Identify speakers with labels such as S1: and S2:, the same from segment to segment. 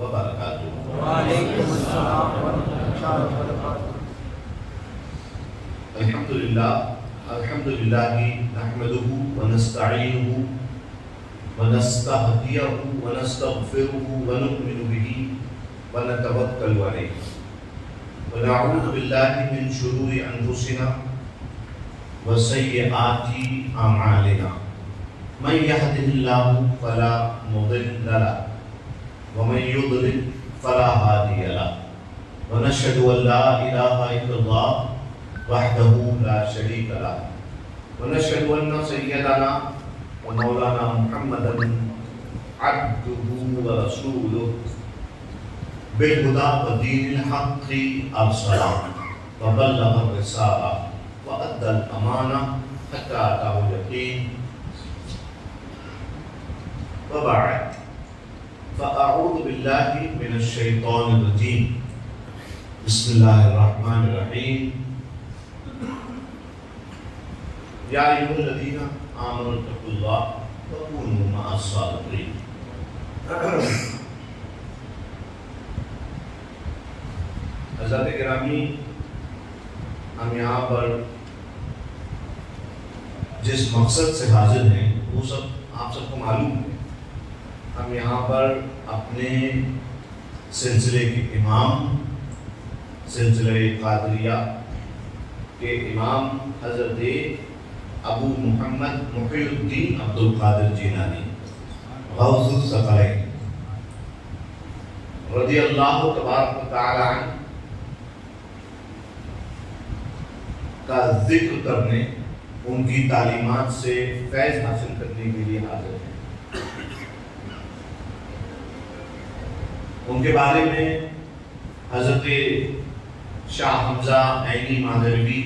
S1: وبرکاتہ۔
S2: وعلیکم السلام ورحمۃ اللہ وبرکاتہ۔
S1: الحمدللہ نحمده ونستعینه ونستهدیه ونستغفره ونؤمن به ونتوکل علیہ ونعوذ باللہ من شرور انفسنا وسیئات اعمالنا من يهده الله فلا مضل له ومن يضلل فلا هادي له ونشهد ان لا اله الا الله وحده لا شريك له ونشهد ان سيدنا ومولانا محمدا عبده ورسوله بالهدى ودين الحق ارسله وبلغ الرسالة وأدى الأمانة حتى أتاه اليقين وبعد فأعوذ بالله من الشيطان الرجيم بسم الله الرحمن الرحيم يا أيها الذين آمنوا اتقوا الله وكونوا مع الصادقين۔ حضرات گرامی، ہم یہاں پر جس مقصد سے حاضر ہیں وہ سب آپ سب کو معلوم ہے۔ ہم یہاں پر اپنے سلسلے کے امام، سلسلہ قادریہ کے امام حضرت ابو محمد محی الدین عبد القادر جیلانی غوث الثقلین رضی اللہ تبارک و تعالی عنہ کا ذکر کرنے، ان کی تعلیمات سے فیض حاصل کرنے کے لیے حاضر ہیں۔ ان کے بارے میں حضرت شاہ حمزہ عینی مادھوی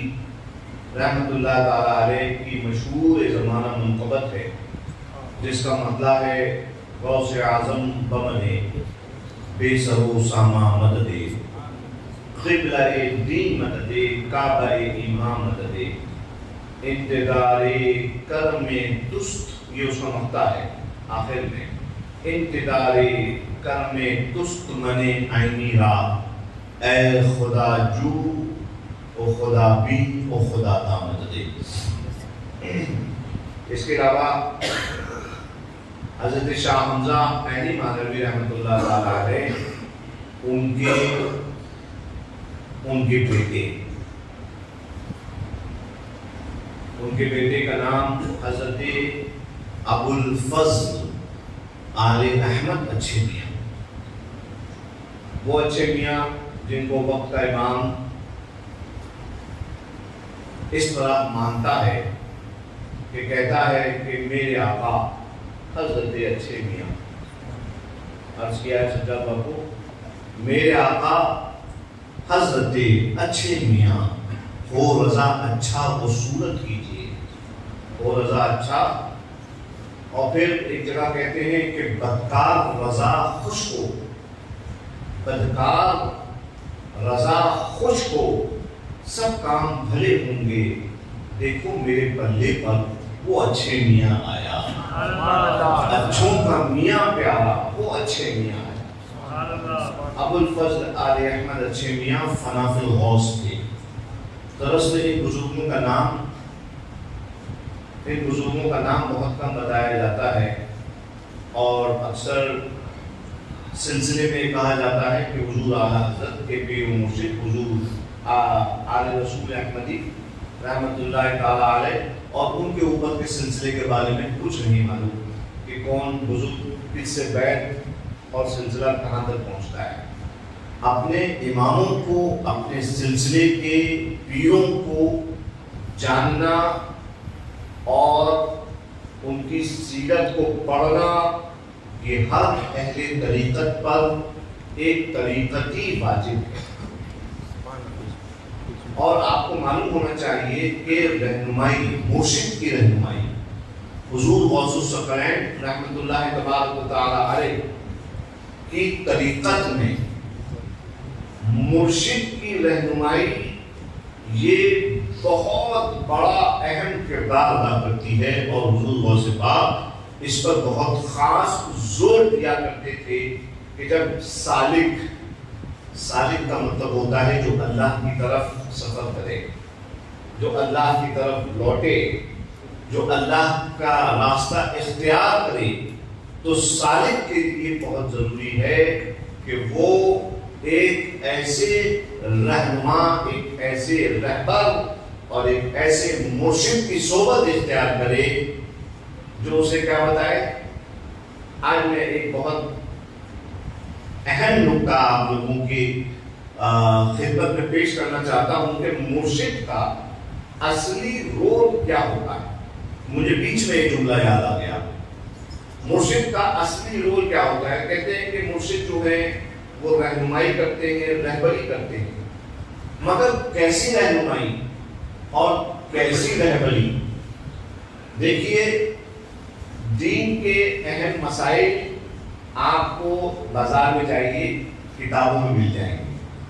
S1: رحمۃ اللہ تعالیٰ علیہ کی مشہور زمانہ منقبت ہے، جس کا مطلب ہے غوث اعظم بمنے بے سر و ساما مددے، قبلہ دین مددے، کعبہ امام مددے، انتظار کرم دست، یہ اس کا مقطع ہے آخر میں، انتظار کرم دست منے عینی را، اے خدا جو او خدا بھی او خدا دامد دے۔ اس کے علاوہ حضرت شاہ حمزہ عینی مادھوی رحمۃ اللہ تعالیٰ علیہ ان کے بیٹے کا نام حضرت ابو الفضل آل احمد اچھے میاں، وہ اچھے میاں جن کو وقت کا امام اس طرح مانتا ہے کہ کہتا ہے کہ میرے آقا حضرت اچھے میاں، عرض کیا ہے سجاد بابو، میرے آقا حضرت اچھے میاں، ہو رضا اچھا وہ صورت کیجیے، ہو رضا اچھا۔ اور پھر ایک جگہ کہتے ہیں کہ بدکار رضا خوش ہو، بدکار رضا خوش ہو، سب کام بھلے ہوں گے، دیکھو میرے پلے پر وہ اچھے میاں آیا، اچھوں کا میاں پیارا، وہ اچھے میاں آیا۔ ابو الفضل آل احمد اچھے میاں فنا فی الغوث تھے۔ دراصل ان بزرگوں کا نام بہت کم بتایا جاتا ہے، اور اکثر سلسلے میں کہا جاتا ہے کہ حضور اعلیٰ حضرت کے پیر و مرشد حضور آل رسول احمدی رحمۃ اللہ تعالیٰ علیہ، اور ان کے اوپر کے سلسلے کے بارے میں کچھ نہیں معلوم کہ کون بزرگ کس سے بیعت اور سلسلہ کہاں تک پہنچتا ہے۔ اپنے اماموں کو، اپنے سلسلے کے پیروں کو جاننا اور ان کی سیرت کو پڑھنا، یہ ہر اہل طریقت پر ایک طریقتی واجب ہے۔ اور آپ کو معلوم ہونا چاہیے کہ رہنمائی، مرشد کی رہنمائی، حضور غوث الثقلین رحمۃ اللہ تبارک و تعالی علیہ کی طریقت میں مرشد کی رہنمائی یہ بہت بڑا اہم کردار ادا کرتی ہے، اور حضور غوث پاک اس پر بہت خاص زور دیا کرتے تھے کہ جب سالک کا مطلب ہوتا ہے جو اللہ کی طرف سفر کرے، جو اللہ کی طرف لوٹے، جو اللہ کا راستہ اختیار کرے، تو سالک کے لیے بہت ضروری ہے کہ وہ ایک ایسے رہنما، ایک ایسے رہبر اور ایک ایسے مرشد کی صحبت اختیار کرے جو اسے کیا بتائے۔ آج میں ایک بہت اہم نکتہ آپ لوگوں کی خدمت میں پیش کرنا چاہتا ہوں کہ مرشد کا اصلی رول کیا ہوتا ہے۔ مجھے بیچ میں ایک جملہ یاد آ گیا، مرشد کا اصلی رول کیا ہوتا ہے۔ کہتے ہیں کہ مرشد جو ہے وہ رہنمائی کرتے ہیں، رہبری کرتے ہیں، مگر کیسی رہنمائی اور کیسی رہبری؟ دیکھیے، دین کے اہم مسائل آپ کو بازار میں جائیے کتابوں میں مل جائیں گے۔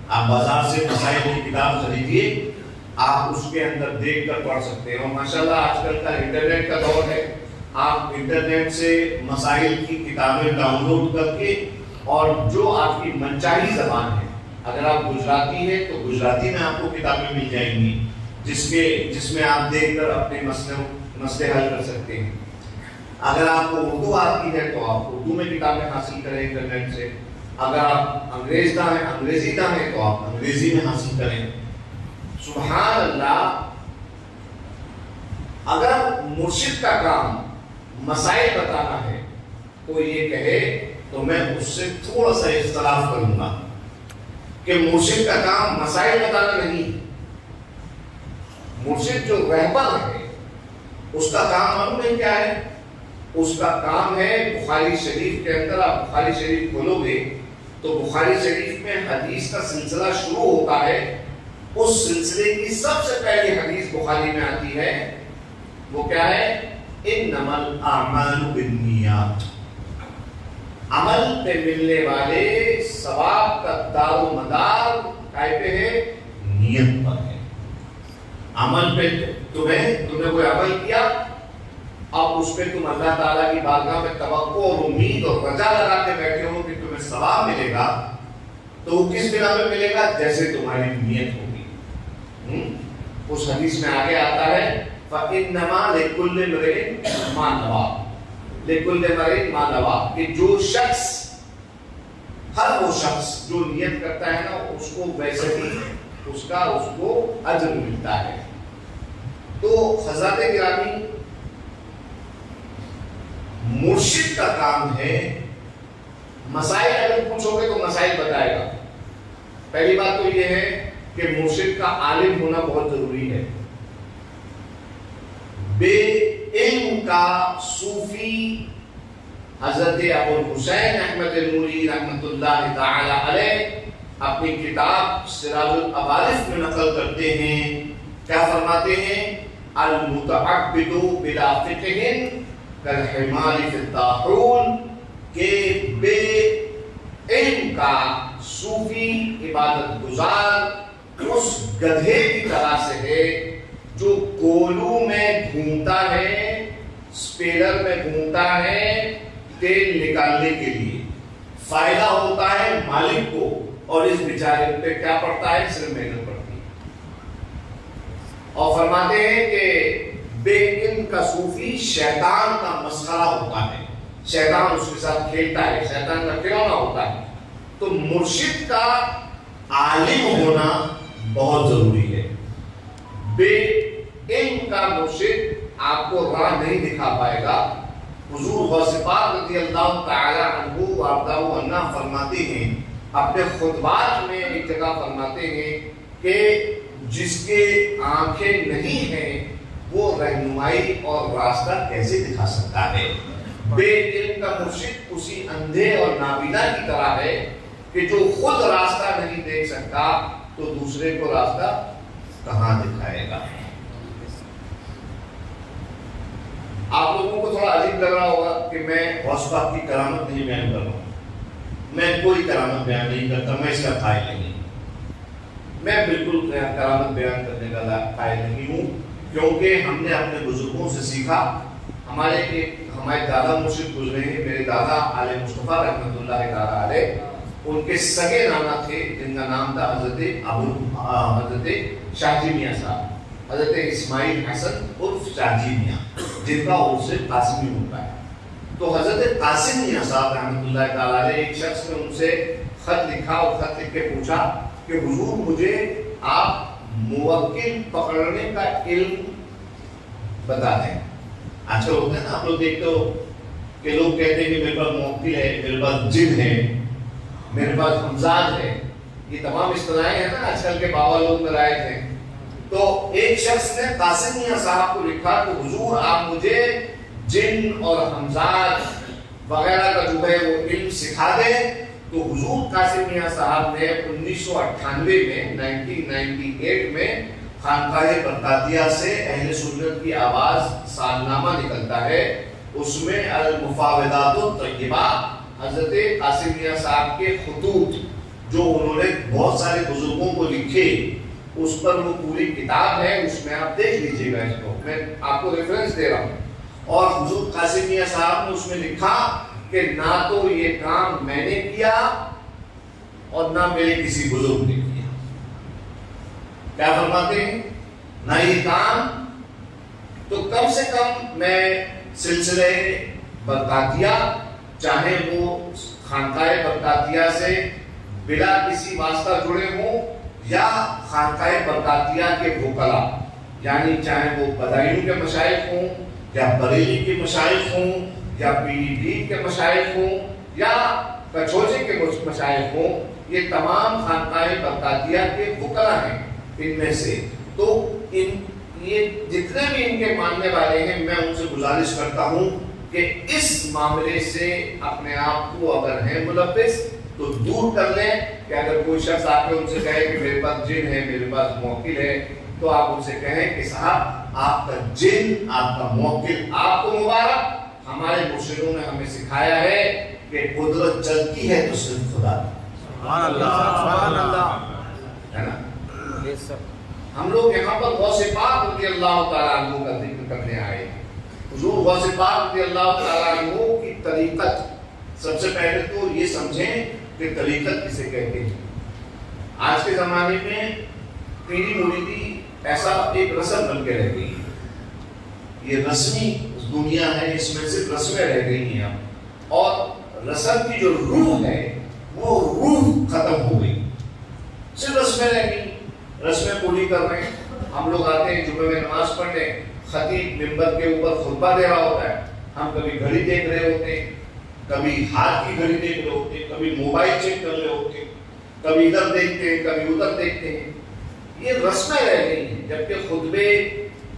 S1: آپ بازار سے مسائل کی کتاب خریدیے، آپ اس کے اندر دیکھ کر پڑھ سکتے ہیں۔ اور ماشاءاللہ آج کل کا انٹرنیٹ کا دور ہے، آپ انٹرنیٹ سے مسائل کی کتابیں ڈاؤن لوڈ کر کے، اور جو آپ کی منچاہی زبان ہے، اگر آپ گجراتی ہیں تو گجراتی میں آپ کو کتابیں مل جائیں گی جس میں آپ دیکھ کر اپنے مسئلے حل کر سکتے ہیں۔ اگر آپ کو اردو آتی ہے تو آپ اردو میں کتابیں حاصل کریں انٹرنیٹ سے، اگر آپ انگریزی داں ہیں تو آپ انگریزی میں حاصل کریں۔ سبحان اللہ، اگر مرشد کا کام مسائل بتانا ہے تو یہ کہے تو میں اس سے تھوڑا سا اختلاف کروں گا کہ مرشد کا کام مسائل بتانا نہیں۔ مرشد جو رہبر ہے اس کا کام معلوم ہے کیا ہے؟ اس کا کام ہے، بخاری شریف کے اندر آپ بخاری شریف کھولو گے تو بخاری شریف میں حدیث کا سلسلہ شروع ہوتا ہے، اس سلسلے کی سب سے پہلی حدیث بخاری میں آتی ہے، وہ کیا ہے؟ انما الاعمال بالنیات۔ عمل پہ ملنے والے ثواب کا دار و مدار کائے پہ ہے؟ نیت پر ہے۔ عمل پہ تمہیں کوئی عمل کیا، اب اس پہ تم اللہ تعالیٰ کی بارگاہ میں توقع اور امید اور رجا لگا کے بیٹھے ہو کہ تمہیں ثواب ملے گا، تو وہ کس بنا پہ ملے گا؟ جیسے تمہاری نیت ہوگی۔ اس حدیث میں آگے آتا ہے فَإِنَّمَا لِكُلِّ امْرِئٍ مَا نَوَىٰ، لِكُلِّ امْرِئٍ مَا نَوَىٰ، کہ جو شخص، ہر وہ شخص جو نیت کرتا ہے نا، اس کو ویسے ہی اس کو اجر ملتا ہے۔ تو حضرات گرامی، مرشد کا کام ہے، مسائل اگر پوچھو گے تو مسائل بتائے گا۔ پہلی بات تو یہ ہے کہ مرشد کا عالم ہونا بہت ضروری ہے۔ بے علم کا صوفی حضرت ابو الحسین احمد النوری رحمۃ اللہ تعالی علیہ اپنی کتاب سراج العوارف میں نقل کرتے ہیں، کیا فرماتے ہیں؟ المتعبد بلا فقہ کالحمار فی الطاحون، کہ بے علم کا صوفی عبادت گزار اس گدھے کی طرح سے ہے جو کولو میں گھومتا ہے، سپیلر میں گھومتا ہے تیل نکالنے کے لیے۔ فائدہ ہوتا ہے مالک کو، اور اس بیچارے پہ کیا پڑتا ہے؟ صرف محنت پڑتی ہے۔ اور فرماتے ہیں کہ بے علم کا صوفی شیطان کا مسخرہ ہوتا ہے، شیطان اس کے ساتھ کھیلتا ہے، شیطان کا کھلونا ہوتا ہے۔ تو مرشد کا عالم ہونا بہت ضروری ہے۔ بے علم کا مرشد آپ کو راہ نہیں دکھا پائے گا۔ حضور غوث پاک رضی اللہ تعالی عنہ وارضاہ عنہ فرماتے ہیں، اپنے خطبات میں ایک جگہ فرماتے ہیں کہ جس کے آنکھیں نہیں ہیں وہ رہنمائی اور راستہ کیسے دکھا سکتا ہے؟ بے علم کا مرشد اسی اندھے اور نابینا کی طرح ہے کہ جو خود راستہ نہیں دیکھ سکتا تو دوسرے کو راستہ کہاں دکھائے گا؟ آپ لوگوں کو تھوڑا عجیب لگ رہا ہوگا کہ میں غوث پاک کی کرامت نہیں بیان کر رہا ہوں، میں کوئی کرامت بیان نہیں کرتا، میں اس کا قائل نہیں، میں بالکل کرامت بیان کرنے کا قائل نہیں ہوں، کیونکہ ہم نے اپنے بزرگوں سے سیکھا، ہمارے دادا مرشد گزرے ہیں، میرے دادا آل مصطفیٰ رحمۃ اللہ تعالیٰ علیہ، ان کے سگے نانا تھے جن کا نام تھا حضرت شاہ جی میاں صاحب، حضرت اسماعیل حسن عرف شاہ جی میاں، جن کا عرف قاسمی ہوتا ہے۔ تو حضرت قاسم میاں صاحب رحمۃ اللہ تعالیٰ علیہ، ایک شخص نے ان سے خط لکھا اور خط لکھ کے پوچھا کہ حضور مجھے آپ موکل پکڑنے کا علم بتا دیں۔ آج کل ہوتا ہے نا، آپ لوگ دیکھتے ہو کہ لوگ کہتے ہیں کہ میرے پاس موکل ہے، میرے پاس جن ہے، میرے پاس ہمزاد ہے، یہ تمام اصطلاحیں ہیں نا آج کل کے بابا لوگ میں رائج ہیں۔ تو ایک شخص نے قاسم میاں صاحب کو لکھا کہ حضور آپ مجھے جن اور ہمزاد وغیرہ کا جو ہے وہ علم سکھا دیں۔ تو حضور قاسم میاں صاحب نے 1998 میں 1998 میں خانقاہ برکاتیہ سے اہل سنت کی آواز سالنامہ نکلتا ہے، اس میں المفاوضات الطیبہ حضرت قاسم میاں صاحب کے خطوط جو انہوں نے بہت سارے بزرگوں کو لکھے، اس پر وہ پوری کتاب ہے، اس میں آپ دیکھ لیجئے گا، اس کو میں آپ کو ریفرنس دے رہا ہوں۔ اور حضور قاسم میاں صاحب نے اس میں لکھا کہ نہ تو یہ کام میں نے کیا اور نہ میرے کسی بزرگ نے کیا۔ کیا فرماتے ہیں؟ نہ یہ کام، تو کم سے کم میں سلسلے برکاتیہ، چاہے وہ خانقاہ برکاتیہ سے بلا کسی واسطہ جڑے ہوں یا خانقاہ برکاتیہ کے وکلا، یعنی چاہے وہ بدایوں کے مشائخ ہوں یا بریلی کے مشائخ ہوں یا پیلی بھیت کے مشائخ ہوں یا کچھوجے کے مشائخ ہوں، یہ تمام خانقاہ برکاتیہ کے وکلا ہیں ان میں سے۔ تو یہ جتنے بھی ان کے ماننے والے ہیں، میں ان سے گزارش کرتا ہوں کہ اس معاملے سے اپنے آپ کو اگر ہیں ملبس تو دور کر لیں، کہ اگر کوئی شخص آ کے ان سے کہے کہ میرے پاس جن ہے، میرے پاس موکل ہے، تو آپ ان سے کہیں کہ صاحب آپ کا جن، آپ کا موکل آپ کو مبارک، ہمارے مرشدوں نے ہمیں سکھایا ہے کہ قدرت چلتی ہے تو صرف خدا کی۔
S2: سبحان اللہ، سبحان اللہ،
S1: ہے نا؟ ہم لوگ یہاں پر غوث پاک رضی اللہ تعالیٰ عنہ کا ذکر کرنے آئے۔ حضور غوث پاک رضی اللہ تعالیٰ عنہ کی طریقت، سب سے پہلے تو یہ سمجھیں کہ طریقت کسے کہتے ہیں۔ آج کے زمانے میں پیری مریدی ایسا ایک رسم بن کے رہ گئی ہے، یہ رسمی دنیا ہے، اس میں صرف رسمیں رہ گئی ہیں اب، اور رسم کی جو روح ہے وہ روح ختم ہو گئی، صرف رسمیں رہ گئی، رسمیں پوری کر رہے ہیں۔ ہم لوگ آتے ہیں جمعہ میں نماز پڑھنے، خطیب منبر کے اوپر خطبہ دے رہا ہوتا ہے، ہم کبھی گھڑی دیکھ رہے ہوتے ہیں، کبھی ہاتھ کی گھڑی دیکھ رہے ہوتے ہیں، کبھی موبائل چیک کر رہے ہوتے ہیں، کبھی ادھر دیکھتے ہیں، کبھی ادھر دیکھتے ہیں، یہ رسمیں رہ گئی ہیں۔ جبکہ خطبے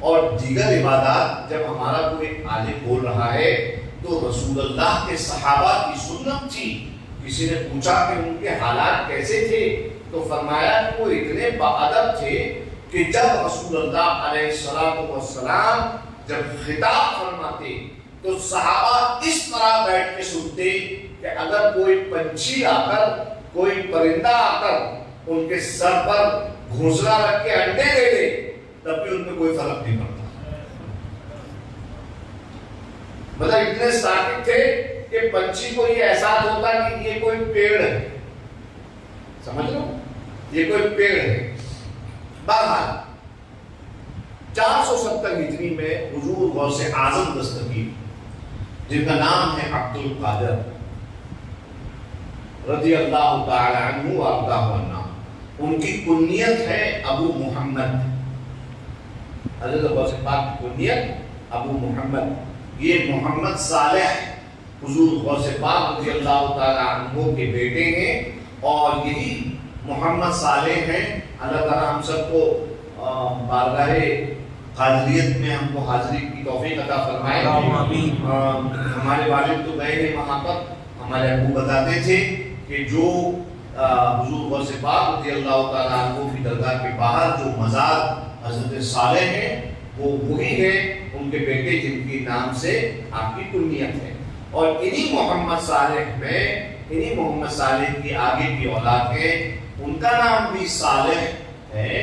S1: اور دیگر عبادات جب ہمارا کوئی عالم بول رہا ہے تو رسول اللہ کے صحابہ کی سنت تھی۔ کسی نے پوچھا کہ ان کے حالات کیسے تھے، تو فرمایا کہ وہ اتنے باادب تھے کہ جب رسول اللہ علیہ السلام جب خطاب فرماتے تو صحابہ اس طرح بیٹھ کے سنتے کہ اگر کوئی پنچھی آ کر، کوئی پرندہ آ کر ان کے سر پر گھونسلہ رکھ کے انڈے دے دے تب بھی ان میں کوئی فرق نہیں پڑتا۔ مطلب اتنے ساکت تھے کہ پنچھی کو یہ احساس ہوتا کہ یہ کوئی پیڑ ہے، سمجھ لو یہ کوئی پیڑ ہے۔ بہرحال 470 ہجری میں حضور غوث اعظم دستگیر، جن کا نام ہے عبد القادر رضی اللہ تعالی عنہ وارضہ عنہ، ان کی کنیت ہے ابو محمد، حضرت غوث پاک کی کنیت ابو محمد، یہ محمد صالح حضور غوث پاک رضی اللہ تعالی عنہ کے بیٹے ہیں، اور یہی محمد صالح ہیں۔ اللہ تعالیٰ ہم سب کو بارگاہ قادریت میں ہم کو حاضری کی توفیق عطا فرمائے۔ ہمارے والد تو گئے ہیں وہاں پر، ہمارے ابو بتاتے تھے کہ جو حضور غوث پاک رضی اللہ تعالیٰ عنہ کی درگاہ کے باہر جو مزار حضرت صالح ہیں وہ وہی ہے، ان کے بیٹے جن کی نام سے آپ کی کنیت ہے۔ اور انہی محمد صالح میں، انہی محمد صالح کی آگے کی اولاد ہے، ان کا نام بھی صالح ہے،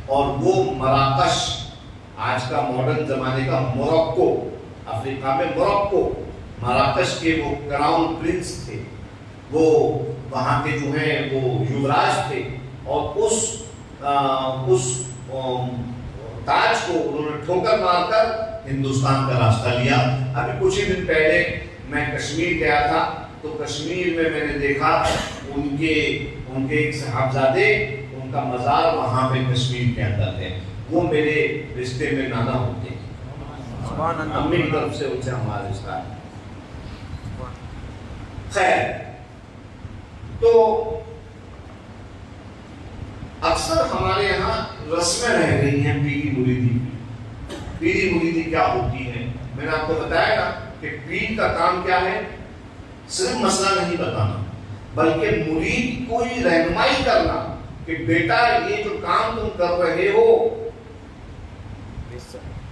S1: اور وہ مراکش، آج کا ماڈرن زمانے کا موروکو، افریقہ میں موروکو، مراکش کے وہ کراؤن پرنس تھے، وہ وہاں کے جو ہیں وہ یوراج تھے، اور اس تاج کو انہوں نے ٹھوکر مار کر ہندوستان کا راستہ لیا۔ ابھی کچھ ہی دن پہلے میں کشمیر گیا تھا، تو کشمیر میں نے دیکھا ان کے ایک صاحبزادے، ان کا مزار وہاں پہ کشمیر کے اندر ہے، وہ میرے رشتے میں نانا ہوتے ہیں، امی کی طرف سے ان سے ہمارا رشتہ ہے۔ خیر، تو اکثر ہمارے یہاں رسمیں رہ گئی ہیں پیری مریدی کی۔ پیری مریدی کیا ہوتی ہے؟ میں نے آپ کو بتایا نا کہ پیر کا کام کیا ہے؟ صرف مسئلہ نہیں بتانا، بلکہ مرید کو ہی رہنمائی کرنا کہ بیٹا یہ جو کام تم کر رہے ہو،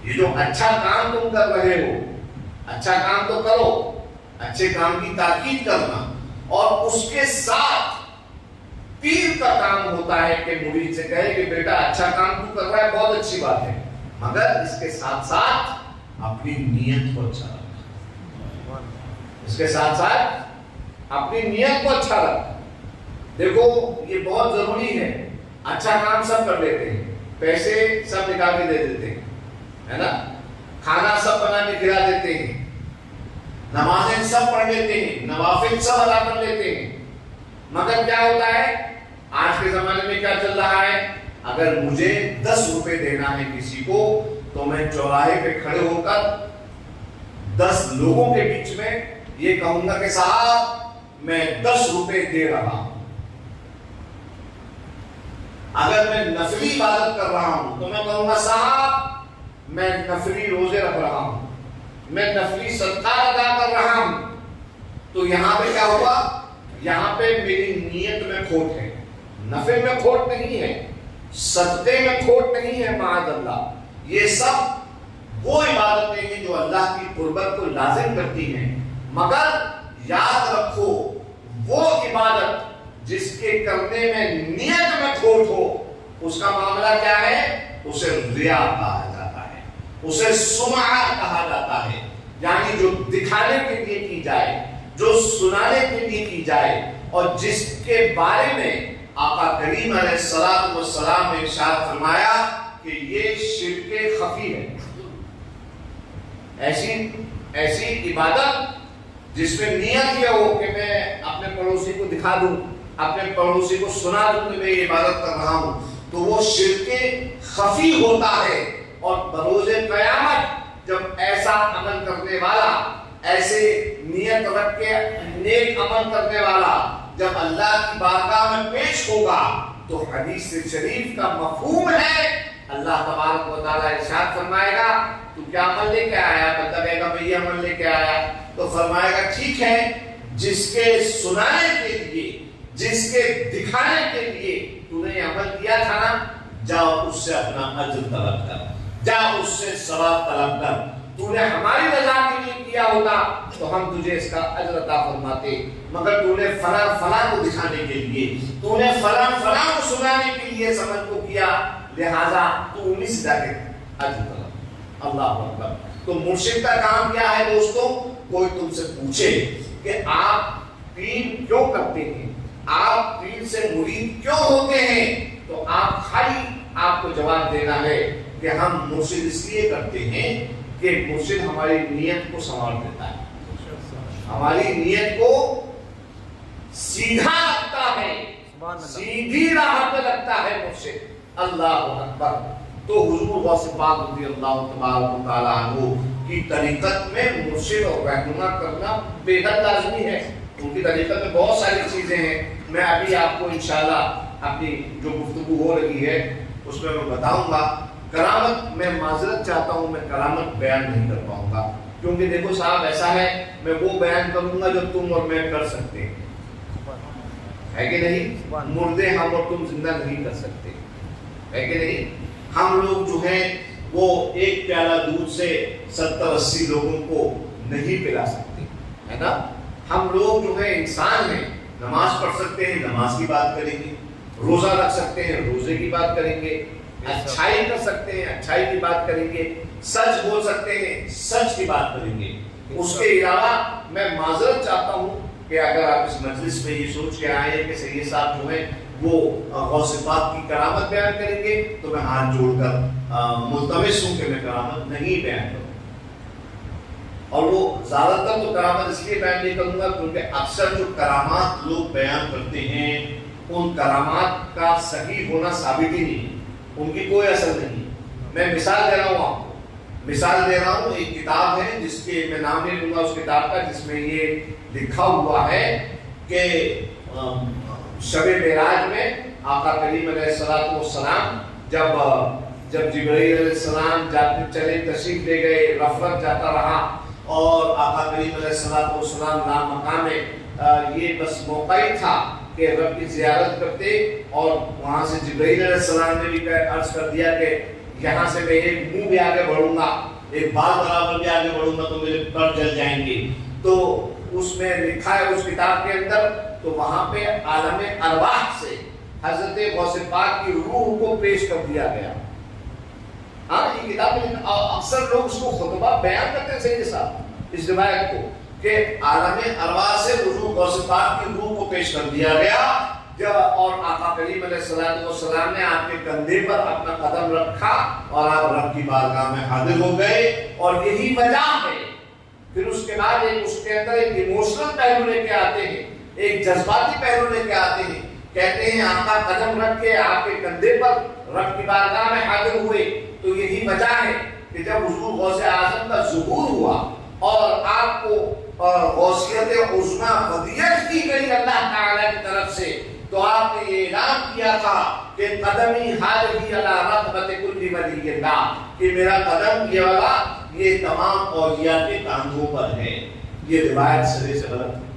S1: یہ جو اچھا کام تم کر رہے ہو، اچھا کام تو کرو، اچھے کام کی تاکید کرنا، اور اس کے ساتھ پیر کا کام ہوتا ہے کہ مرید سے کہے کہ بیٹا اچھا کام تو کر رہا ہے، بہت اچھی بات ہے، مگر اس کے ساتھ ساتھ اپنی نیت کو اچھا رکھ، اس کے ساتھ ساتھ اپنی نیت کو اچھا رکھ۔ دیکھو یہ بہت ضروری ہے، اچھا کام سب کر لیتے ہیں، پیسے سب نکال کے دے دیتے ہیں، ہے نا، کھانا سب بنا کے کھلا دیتے ہیں، نمازیں سب پڑھ لیتے ہیں، نوافل سب ادا کر لیتے ہیں، مگر کیا ہوتا ہے آج کے زمانے میں؟ کیا چل رہا ہے؟ اگر مجھے 10 روپے دینا ہے کسی کو، تو میں چوراہے پہ کھڑے ہو کر 10 لوگوں کے بیچ میں یہ کہوں گا کہ صاحب میں 10 روپے دے رہا ہوں۔ اگر میں نفلی عبادت کر رہا ہوں تو میں کہوں گا صاحب میں نفلی روزے رکھ رہا ہوں، میں نفلی صدقہ ادا کر رہا ہوں۔ تو یہاں پہ کیا ہوا؟ یہاں پہ میری نیت میں کھوٹ ہے، نفل میں کھوٹ نہیں ہے، صدقے میں کھوٹ نہیں ہے، معاذ اللہ۔ یہ سب وہ عبادتیں ہیں جو اللہ کی قربت کو لازم کرتی ہیں، مگر یاد رکھو وہ عبادت جس کے کرنے میں نیت میں کھوٹ ہو، اس کا معاملہ کیا ہے؟ اسے ریا کہا جاتا ہے، اسے سمعہ کہا جاتا ہے، یعنی جو دکھانے کے لیے کی جائے، جو سنانے کے لیے کی جائے، اور جس کے بارے میں آقا کریم علیہ السلام نے ارشاد فرمایا کہ یہ شرک خفی ہے۔ ایسی عبادت جس میں نیت یہ ہو کہ میں اپنے پڑوسی کو دکھا دوں، اپنے پڑوسی کو سنا دوں کہ میں یہ عبادت کر رہا ہوں، تو وہ شرک خفی ہوتا ہے۔ اور بروز قیامت جب ایسا عمل کرنے والا، ایسے نیت رکھ کے نیک عمل کرنے والا جب اللہ کی بارگاہ میں پیش ہوگا، تو حدیث شریف کا مفہوم ہے، اللہ تبارک و تعالیٰ ارشاد فرمائے گا تو کیا عمل لے کے آیا؟ بتا کہے گا میں یہ عمل لے کے آیا، تو فرمائے گا ٹھیک ہے، جس کے سنانے کے لیے، جس کے دکھانے کے لیے تو نے عمل کیا تھا نا، جاؤ اس سے اپنا اجر طلب کر، جاؤ اس سے ثواب طلب کر۔ تو نے ہماری رضا کے لیے کیا ہوتا تو ہم تجھے اس کا اجر عطا فرماتے، مگر تو نے فلاں فلاں کو دکھانے کے لیے، تو نے فلاں فلاں کو سنانے کے لیے اس عمل کو کیا، لہذا تو انہیں سے جا کے اجر طلب۔ اللہ اکبر۔ تو مرشد کا کام کیا ہے دوستوں؟ کوئی تم سے پوچھے کہ آپ پیر کیوں کرتے ہیں، آپ پیر سے مرید کیوں ہوتے ہیں، تو آپ خالی آپ کو جواب دینا ہے کہ ہم مرشد اس لیے کرتے ہیں کہ مرشد ہماری نیت کو سنوار دیتا ہے، ہماری نیت کو سیدھا رکھتا ہے، سیدھی راہ پہ رکھتا ہے مرشد۔ اللہ اکبر۔ تو حضور غوث پاک رضی اللہ تبارک و تعالیٰ عنہ کی طریقت میں مرشد اور رہنما کرنا بے حد لازمی ہے۔ ان کی طریقت میں بہت ساری چیزیں ہیں، میں ابھی آپ کو انشاءاللہ اپنی جو گفتگو ہو رہی ہے اس میں بتاؤں گا۔ کرامت میں معذرت چاہتا ہوں، میں کرامت بیان نہیں کر پاؤں گا، کیونکہ دیکھو صاحب ایسا ہے میں وہ بیان کروں گا جو تم اور میں کر سکتے ہیں، ہے کہ نہیں؟ مردے ہم اور تم زندہ نہیں کر سکتے، ہے کہ نہیں؟ ہم لوگ جو ہیں وہ ایک پیالہ دودھ سے 70-80 لوگوں کو نہیں پلا سکتے، ہے نا؟ ہم لوگ جو ہیں انسان ہیں، نماز پڑھ سکتے ہیں، نماز کی بات کریں گے، روزہ رکھ سکتے ہیں، روزے کی بات کریں گے، اچھائی کر سکتے ہیں، اچھائی کی بات کریں گے، سچ بول سکتے ہیں، سچ کی بات کریں گے، اس کے علاوہ میں معذرت چاہتا ہوں کہ اگر آپ اس مجلس میں یہ سوچ کے آئے کہ سید صاحب جو ہیں وہ غوث پاک کی کرامت بیان کریں گے تو میں ہاتھ جوڑ کر ملتمس ہوں کہ میں کرامت نہیں بیان کروں. اور وہ زیادہ تر تو کرامت اس لیے بیان نہیں کروں گا کیونکہ اکثر جو کرامات لوگ بیان کرتے ہیں ان کرامات کا صحیح ہونا ثابت ہی نہیں، ان کی کوئی اثر نہیں. میں مثال دے رہا ہوں آپ کو، مثال دے رہا ہوں. ایک کتاب ہے جس کے میں نام نہیں لوں گا اس کتاب کا، جس میں یہ لکھا ہوا ہے کہ شب معراج میں آقا کریم علیہ السلام جب جبرائیل علیہ السلام جاتے چلے تشریف لے گئے، رفرت جاتا رہا اور آقا کریم علیہ السلام لامقام میں یہ بس موقع ہی تھا کہ رب کی زیارت کرتے، اور وہاں سے جبرائیل علیہ السلام نے بھی عرض کر دیا کہ یہاں سے میں ایک منہ بھی آگے بڑھوں گا، ایک بال برابر بھی آگے بڑھوں گا تو میرے پر جل جائیں گے. تو اس میں لکھا ہے اس کتاب کے اندر، تو وہاں پہ عالم ارواح سے حضرت غوث پاک کی روح کو پیش کر دیا گیا. ہاں یہ کتاب میں اکثر لوگ اس کو خطبہ بیان کرتے ہیں سید صاحب اس روایت کو کہ عالم ارواح سے حضور غوث پاک کی روح کو پیش کر دیا گیا، اور آقا کریم علیہ السلام نے آپ کے کندھے پر اپنا قدم رکھا اور آپ رب کی بارگاہ میں حاضر ہو گئے. اور یہی وجہ ہے پھر اس کے بعد اس کے اندر ایک ایموشنل پہلو لے کے آتے ہیں، ایک جذباتی پہلو لے کے آتے ہیں. کہتے ہیں آپ کا قدم رکھ کے آپ کے کندھے پر رب کی بارگاہ میں حاضر ہوئے، تو یہی وجہ ہے کہ جب حضور غوث اعظم کا ظہور ہوا اور آپ کو غوثیت عظمیٰ ہدیت کی گئی اللہ تعالی کی طرف سے، تو آپ نے یہ اعلان کیا تھا کہ قدمی حاضری علی رغبت کل ولی اللہ، کہ میرا قدم یہ والا یہ تمام اولیاء کے کاندھوں پر ہے. یہ روایت سرے سے غلط ہے.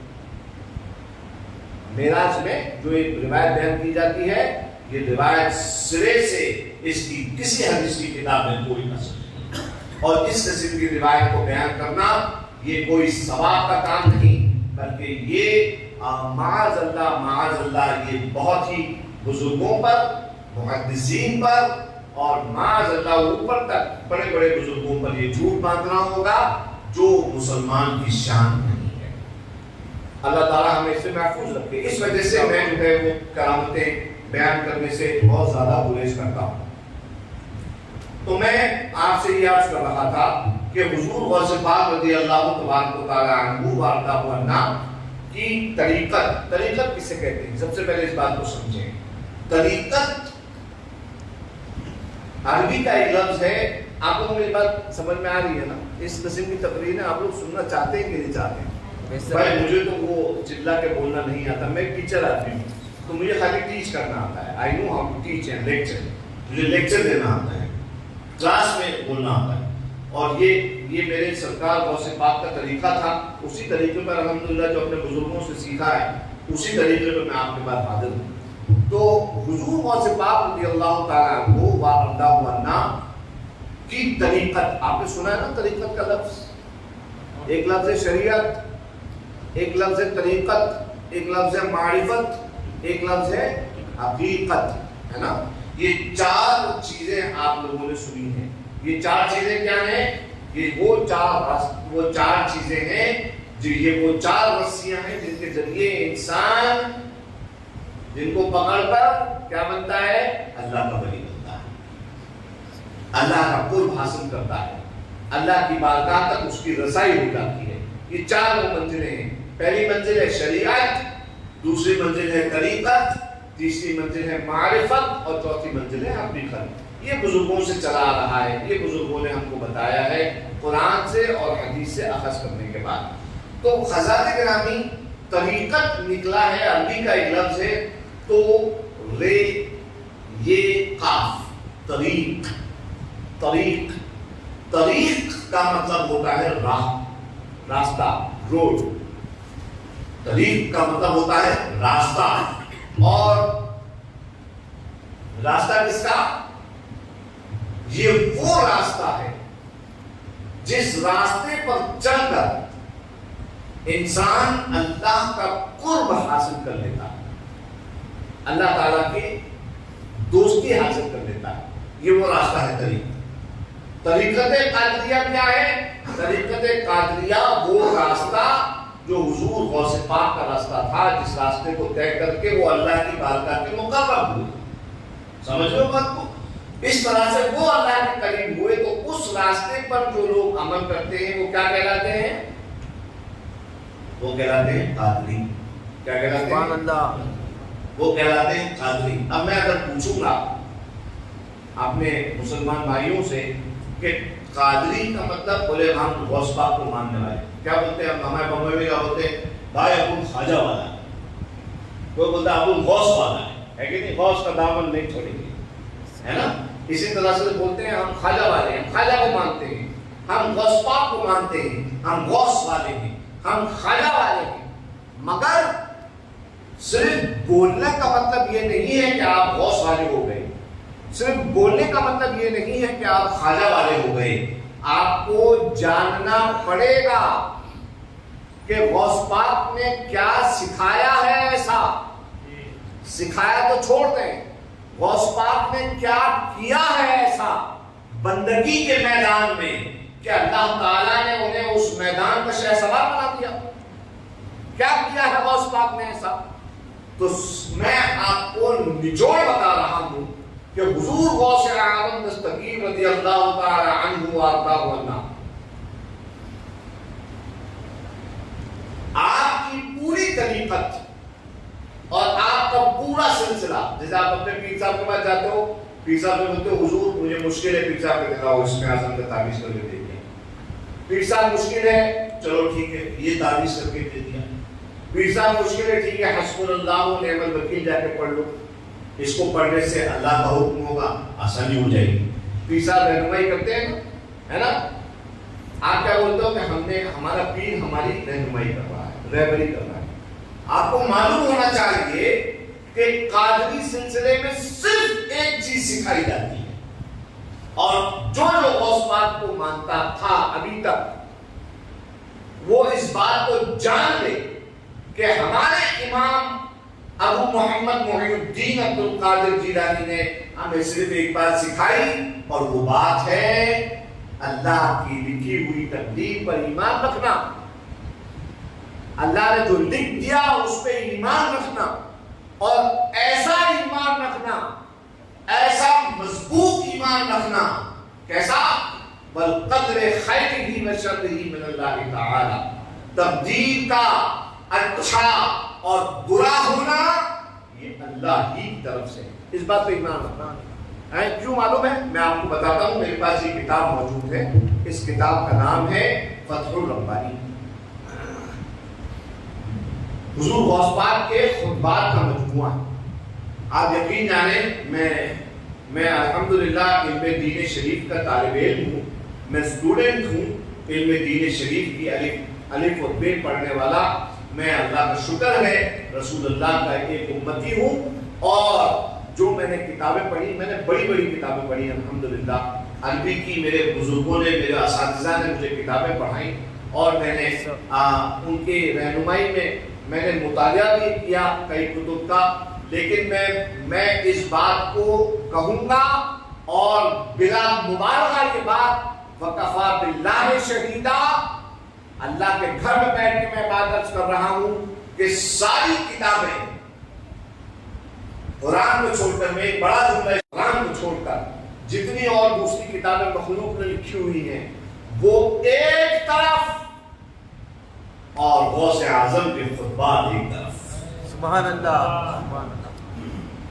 S1: معراج میں جو ایک روایت بیان کی جاتی ہے، یہ روایت سرے سے اس کی کسی حدیث کی کتاب میں کوئی نصب نہیں. اور اس قسم کی روایت کو بیان کرنا یہ کوئی ثواب کا کام نہیں، بلکہ یہ معاذ اللہ یہ بہت ہی بزرگوں پر، محدثین پر اور معاذ اللہ اوپر تک بڑے بڑے بزرگوں پر یہ جھوٹ باندھنا ہوگا جو مسلمان کی شان نہیں ہے. اللہ تعالیٰ ہمیں اس سے محفوظ رکھے. اس وجہ سے میں جو ہے وہ کرامتیں بیان کرنے سے بہت زیادہ گریز کرتا ہوں. تو میں آپ سے یہ عرض کر رہا تھا کہ حضور غوث پاک رضی اللہ تبارک و تعالی عنہ وارضہ عنہ کی طریقت کسے کہتے ہیں؟ سب سے پہلے اس بات کو سمجھیں. طریقت عربی کا ایک لفظ ہے. آپ لوگوں کو میری بات سمجھ میں آ رہی ہے نا؟ اس قسم کی تقریر آپ لوگ سننا چاہتے ہیں کہ نہیں چاہتے ہیں؟ بھائی مجھے تو وہ چلا کے بولنا نہیں آتا، میں ٹیچر آدمی ہوں تو مجھے خالی ٹیچ کرنا آتا ہے. آئی نو ہم ٹیچ ہیں، لیکچر، مجھے لیکچر دینا آتا ہے، کلاس میں بولنا آتا ہے. اور یہ میرے سرکار غوث پاک کا طریقہ تھا. اسی طریقے پر الحمدللہ جو اپنے بزرگوں سے سیکھا ہے اسی طریقے پر میں آپ کے پاس حاضر ہوں. تو حضور غوث پاک رضی اللہ تعالیٰ عنہ وارضہ عنہ کی طریقت، آپ نے سنا ہے نا طریقت کا لفظ؟ ایک لفظ ہے شریعت، ایک لفظ ہے طریقت، ایک لفظ ہے معرفت، ایک لفظ ہے حقیقت، ہے نا؟ یہ چار چیزیں آپ لوگوں نے سنی ہیں. یہ چار چیزیں کیا ہیں؟ یہ وہ چار چیزیں ہیں جو یہ وہ چار رسیاں ہیں جن کے ذریعے انسان جن کو پکڑ کر کیا بنتا ہے؟ اللہ کا ولی بنتا ہے، اللہ کا قرب حاصل کرتا ہے، اللہ کی بارگاہ تک اس کی رسائی ہو جاتی ہے. یہ چار وہ منزلیں ہیں. پہلی منزل ہے شریعت، دوسری منزل ہے طریقت، تیسری منزل ہے معرفت اور چوتھی منزل ہے حقیقت. یہ بزرگوں سے چلا آ رہا ہے، یہ بزرگوں نے ہم کو بتایا ہے قرآن سے اور حدیث سے اخذ کرنے کے بعد. تو حضرات گرامی طریقت نکلا ہے، عربی کا ایک لفظ ہے، تو رے یہ قاف طریق. طریق کا مطلب ہوتا ہے راہ، راستہ، روڈ. طریق کا مطلب ہوتا ہے راستہ. اور راستہ کس کا؟ یہ وہ راستہ ہے جس راستے پر چل کر انسان اللہ کا قرب حاصل کر لیتا ہے، اللہ تعالیٰ کی دوستی حاصل کر لیتا ہے. یہ وہ راستہ ہے طریق. طریقت قادریہ کیا ہے؟ طریقت قادریہ وہ راستہ جو حضور غوث پاک کا راستہ تھا، جس راستے کو طے کر کے وہ اللہ کی بارگاہ کے مقرب ہوئے. سمجھ رہے ہو بات کو؟ اس طرح سے وہ اللہ کے قریب ہوئے. تو اس راستے پر جو لوگ عمل کرتے ہیں وہ کیا کہلاتے ہیں؟ وہ کہلاتے ہیں قادری. کیا کہلاتے
S2: سبحان
S1: ہیں؟
S2: اللہ.
S1: وہ کہلاتے ہیں قادری. اب میں اگر پوچھوں گا اپنے مسلمان بھائیوں سے کہ قادری کا مطلب بولے ہم غوث پاک کو ماننے والے، کیا بولتے ہیں؟ ہمارے بمبئی میں کیا بولتے ہیں؟ بھائی ابو خواجہ والا ہے. کوئی بولتا ہے ابو غوث والا ہے کہ نہیں؟ غوث کا دامن نہیں چھوڑیں گے، ہے نا؟ اسی طرح سے بولتے ہیں ہم خواجہ والے ہیں، ہم خواجہ کو مانتے ہیں، ہم غوث پاک کو مانتے ہیں، ہم غوث والے ہیں، ہم خواجہ والے ہیں. مگر صرف بولنے کا مطلب یہ نہیں ہے کہ آپ غوث والے ہو گئے. صرف بولنے کا مطلب یہ نہیں ہے کہ آپ خواجہ والے ہو گئے. آپ کو جاننا پڑے گا کہ غوث پاک نے کیا سکھایا ہے. ایسا سکھایا تو چھوڑ دیں، غوث پاک نے کیا کیا ہے ایسا بندگی کے میدان میں کہ اللہ تعالیٰ نے انہیں اس میدان کا شہسوار بنا دیا. کیا کیا ہے غوث پاک نے ایسا؟ تو میں آپ کو نچوڑ بتا رہا ہوں کہ حضور غوث اعظم دستگیر رضی اللہ تعالی عنہ وارضاہ عنہ آپ کی پوری طریقت اور آپ کا پورا سلسلہ، جیسے آپ اپنے پیر صاحب کے پاس جاتے ہو، پیر صاحب سے بولتے ہو حضور مجھے مشکل ہے، پیر صاحب کو دکھاؤ اس میں اعظم کا تعویذ کر کے دے دیا. پیر صاحب مشکل ہے، چلو ٹھیک ہے یہ تعویذ کر کے دے دیا. پیر صاحب مشکل ہے، ٹھیک ہے حسبنا اللہ و نعم الوکیل جا کے پڑھ لو، اس کو پڑھنے سے اللہ کا حکم ہوگا، آسانی ہو جائے گی. پیر صاحب رہنمائی کرتے ہیں نا، ہے نا؟ آپ کیا بولتے ہو کہ ہمارا پیر ہماری رہنمائی کر رہا ہے، رہبری کر رہا ہے. آپ کو معلوم ہونا چاہیے کہ قادری سلسلے میں صرف ایک چیز سکھائی جاتی ہے، اور جو غوث پاک کو مانتا تھا ابھی تک وہ اس بات کو جان لے کہ ہمارے امام ابو محمد محی الدین عبد القادر جیلانی نے ہمیں صرف ایک بات سکھائی، اور وہ بات ہے اللہ کی لکھی ہوئی تقدیر پر ایمان رکھنا. اللہ نے جو لکھ دیا اس پہ ایمان رکھنا، اور ایسا ایمان رکھنا، ایسا مضبوط ایمان رکھنا. کیسا؟ بالقدر خیرہ و شرہ من اللہ تعالی. تقدیر کا اچھا اور برا ہونا یہ اللہ ہی کی طرف سے، اس بات پہ ایمان رکھنا ہے. کیوں معلوم ہے؟ میں آپ کو بتاتا ہوں. میرے پاس یہ کتاب موجود ہے، اس کتاب کا نام ہے فتح الربانی، حضور غوث پاک کے خطبات کا مجموعہ. آپ یقین جانیں میں الحمدللہ علم دین شریف کا طالب علم ہوں، میں اسٹوڈنٹ ہوں علم دین شریف کی الف و ب پڑھنے والا. میں اللہ کا شکر ہے رسول اللہ کا ایک امتی ہوں، اور جو میں نے کتابیں پڑھی، میں نے بڑی بڑی کتابیں پڑھی الحمدللہ. عربی کی میرے بزرگوں نے، میرے اساتذہ نے مجھے کتابیں پڑھائیں، اور میں نے ان کی رہنمائی میں نے مطالعہ بھی کیا کئی کتب کا. لیکن میں اس بات کو کہوں گا اور بلا مبالغہ یہ بات وکفا باللہ شہیدا، اللہ کے گھر میں بیٹھ کے میں بات درج کر رہا ہوں کہ ساری کتابیں قرآن کو چھوڑ کر، میں ایک بڑا جملہ ہے، قرآن کو چھوڑ کر جتنی اور دوسری کتابیں مخلوق نے لکھی ہوئی ہیں وہ ایک طرف، اور غوث اعظم کے خطبات ایک طرف.
S2: سبحان اللہ. سبحان اللہ.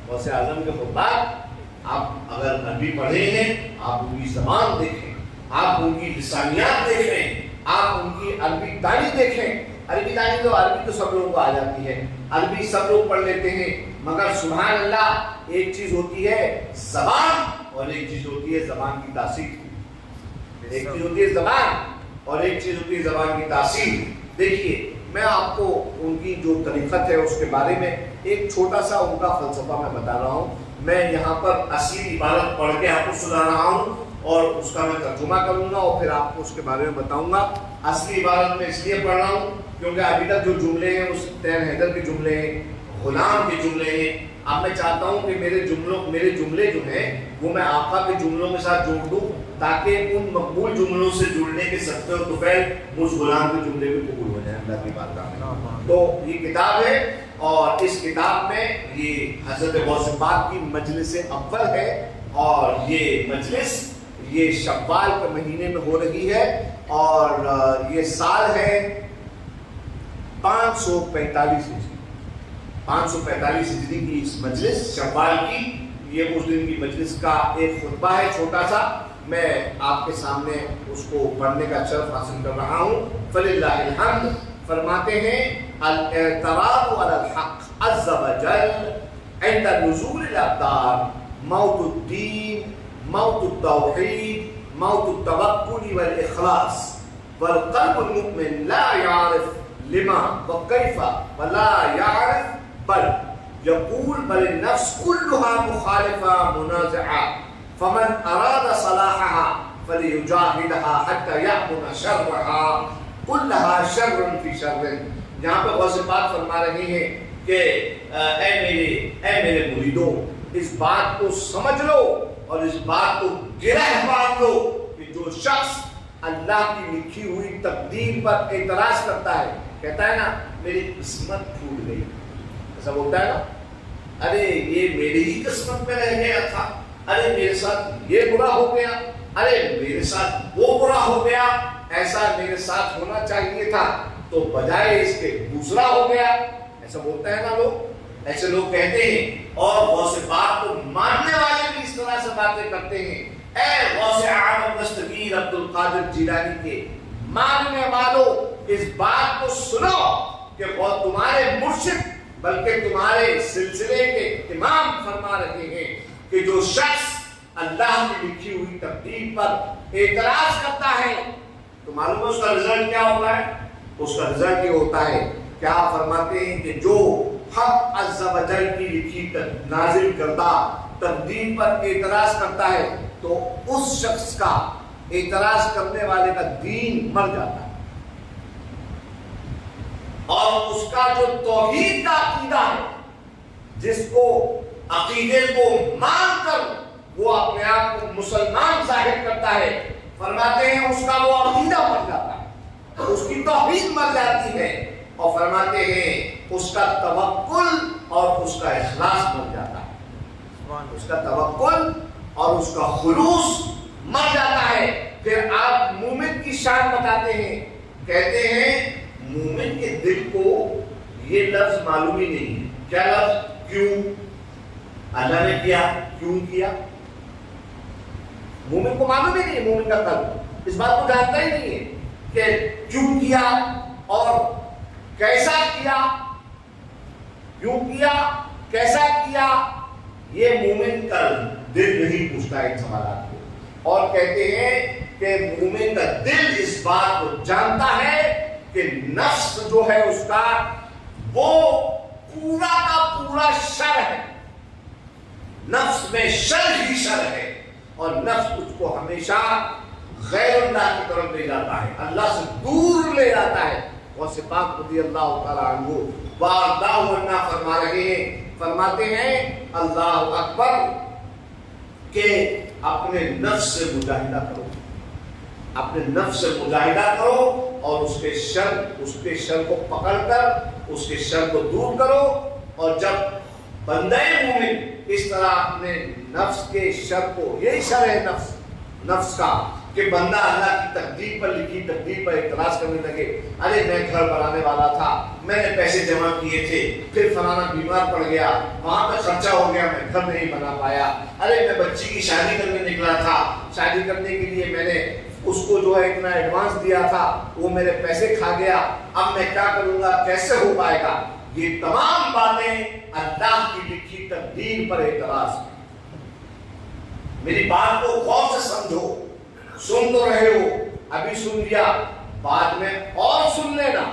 S1: غوث اعظم کے خطبات آپ اگر عربی پڑھے ہیں، آپ ان کی زبان دیکھیں، آپ ان کی لسانیات دیکھیں، آپ ان کی عربی دانی دیکھیں. عربی دانی تو سب لوگوں کو آ جاتی ہے، عربی سب لوگ پڑھ لیتے ہیں، مگر سبحان اللہ ایک چیز ہوتی ہے زبان، اور ایک چیز ہوتی ہے زبان کی تاثیر. ایک چیز ہوتی ہے زبان، اور ایک چیز ہوتی ہے زبان کی تاثیر. دیکھیے میں آپ کو ان کی جو طریقت ہے اس کے بارے میں ایک چھوٹا سا ان کا فلسفہ میں بتا رہا ہوں. میں یہاں پر اصلی عبارت پڑھ کے آپ کو سنا رہا ہوں، اور اس کا میں ترجمہ کروں گا، اور پھر آپ کو اس کے بارے میں بتاؤں گا. اصلی عبارت میں اس لیے پڑھ رہا ہوں کیونکہ ابھی تک جو جملے ہیں وہ تین حیدر کے جملے ہیں، غلام کے جملے ہیں. اب میں چاہتا ہوں کہ میرے جملے جو ہیں وہ میں آقا کے جملوں کے ساتھ جوڑ دوں تاکہ ان مقبول جملوں سے جڑنے کے صدقے و طفیل مجھ غلام کے جملے بھی قبول ہو جائیں اللہ کی بارگاہ میں. تو یہ کتاب ہے اور اس کتاب میں یہ حضرت غوث پاک کی مجلس اول ہے اور یہ مجلس یہ شوال کے مہینے میں ہو رہی ہے اور یہ سال ہے 545 ہجری کی اس مجلس شوال کی. یہ اس دن کی مجلس کا ایک خطبہ ہے چھوٹا سا, میں آپ کے سامنے اس کو پڑھنے کا شرف حاصل کر رہا ہوں. فللہ الحمد. فرماتے ہیں الاعتراض علی الحق عز وجل عند نزول الاقدار موت الدین موت التوحید موت التوکل والاخلاص والقلب المؤمن لا يعرف لما وكيف ولا يعرف بل يقول بل النفس كلها مخالفة منازعة فمن أراد صلاحها فليجاهدها حتى يأمن شرها كلها شر في شر. یہاں پہ غوث پاک فرما رہے ہیں کہ اے میرے مریدوں اس بات کو سمجھ لو اور اس بات کو گرہ باندھ لو کہ جو شخص اللہ کی لکھی ہوئی تقدیر پر اعتراض کرتا ہے, کہتا ہے نا میری قسمت پھوٹ گئی, ایسا بولتا ہے نا, ارے یہ میری ہی قسمت میں رہ گیا تھا, ارے میرے ساتھ یہ برا ہو گیا, ارے میرے ساتھ وہ برا ہو گیا, ایسا میرے ساتھ ہونا چاہیے تھا تو بجائے اس کے دوسرا ہو گیا. ایسا بولتا ہے نا لوگ, ایسے لوگ کہتے ہیں اور غوث پاک کو ماننے والے بھی اس طرح سے باتیں کرتے ہیں. اے غوث عالم دستگیر عبد القادر جیلانی کے ماننے والوں اس بات کو سنو کہ وہ تمہارے مرشد بلکہ تمہارے سلسلے کے امام فرما رہے ہیں کہ جو شخص اللہ کی لکھی ہوئی تقدیر پر اعتراض کرتا ہے تو معلوم ہے اس کا رزلٹ کیا ہوتا ہے. اس کا رزلٹ یہ ہوتا ہے, کیا فرماتے ہیں کہ جو حق عز و جل کی لکھی نازل کردہ تقدیر پر اعتراض کرتا ہے تو اس شخص کا اعتراض کرنے والے کا دین مر جاتا ہے اور اس کا جو توحید کا عقیدہ ہے جس کو عقیدے کو مان کر وہ اپنے آپ کو مسلمان ظاہر کرتا ہے, فرماتے ہیں اس کا وہ عقیدہ مر جاتا ہے, اس کی توحید مر جاتی ہے اور فرماتے ہیں اس کا توکل اور اس کا اخلاص مر جاتا ہے. اس کا توکل اور اس کا خلوص مر جاتا ہے. پھر آپ مومن کی شان بتاتے ہیں, کہتے ہیں مومن کے دل کو یہ لفظ معلوم ہی نہیں ہے. کیا لفظ؟ کیوں اللہ نے کیا, کیوں کیا, مومن کو معلوم ہی نہیں ہے. مومن کا قلب اس بات کو جانتا ہی نہیں ہے کہ کیوں کیا اور کیسا کیا, کیوں کیا کیسا کیا. یہ مومن کا دل نہیں پوچھتا ان سوالات کو, اور کہتے ہیں کہ مومن کا دل اس بات کو جانتا ہے کہ نفس جو ہے اس کا وہ پورا کا پورا شر ہے, نفس میں شر ہی شر ہے اور نفس اس کو ہمیشہ غیر اللہ کی طرف لے جاتا ہے, اللہ سے دور لے جاتا ہے. غوث پاک رضی اللہ تعالیٰ عنہ وارضاہ عنہ فرما رہے ہیں, فرماتے ہیں اللہ اکبر کہ اپنے نفس سے مجاہدہ کرو, اپنے نفس سے مجاہدہ کرو اور اس کے شر کو پکڑ کر اس کے شر کو دور کرو. اور جب بندہ مومن اس طرح اپنے نفس کے شر کو, یہی شر ہے نفس کا کہ بندہ اللہ کی تقدیر پر لکھی تقدیر پر اعتراض کرنے لگے, ارے میں گھر بنانے والا تھا, میں نے پیسے جمع کیے تھے, پھر فلانا بیمار پڑ گیا, وہاں پہ خرچہ ہو گیا, میں گھر نہیں بنا پایا, ارے میں بچی کی شادی کرنے نکلا تھا, شادی کرنے کے لیے میں نے اس کو جو ہے اتنا ایڈوانس دیا تھا, وہ میرے پیسے کھا گیا, اب میں کیا کروں گا, کیسے ہو پائے گا. یہ تمام باتیں اللہ کی لکھی تقدیر پر اعتراض. میری بات کو غور سے سمجھو, سن تو رہے ہو, ابھی سن لیا, بعد میں اور سن لینا,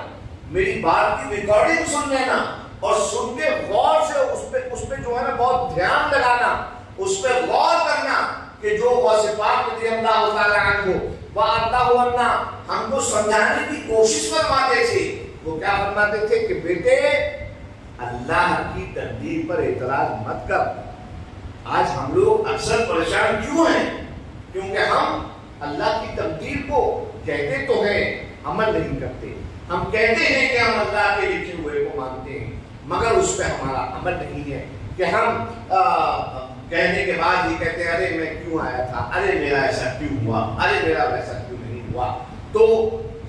S1: میری بات کی ریکارڈنگ سن لینا اور سن کے غور سے اس پہ جو ہے نا بہت دھیان لگانا, اس پہ غور کرنا کہ جو غوث پاک رضی اللہ تعالیٰ عنہ وارضاہ عنہ ہم کو سمجھانے کی کوشش فرماتے تھے, وہ کیا فرماتے تھے کہ بیٹے اللہ کی تقدیر پر اعتراض مت کر۔ آج ہم لوگ اکثر پریشان کیوں ہیں؟ کیونکہ ہم اللہ کی تقدیر کو کہتے تو ہیں، عمل نہیں کرتے۔ ہم کہتے ہیں کہ ہم اللہ کے لکھے ہوئے کو مانتے ہیں، مگر اس پہ ہمارا عمل نہیں ہے کہ ہم کہنے کے بعد یہ کہتے ہیں ارے میں کیوں آیا تھا، ارے میرا ایسا کیوں ہوا، ارے میرا ویسا کیوں نہیں ہوا۔ تو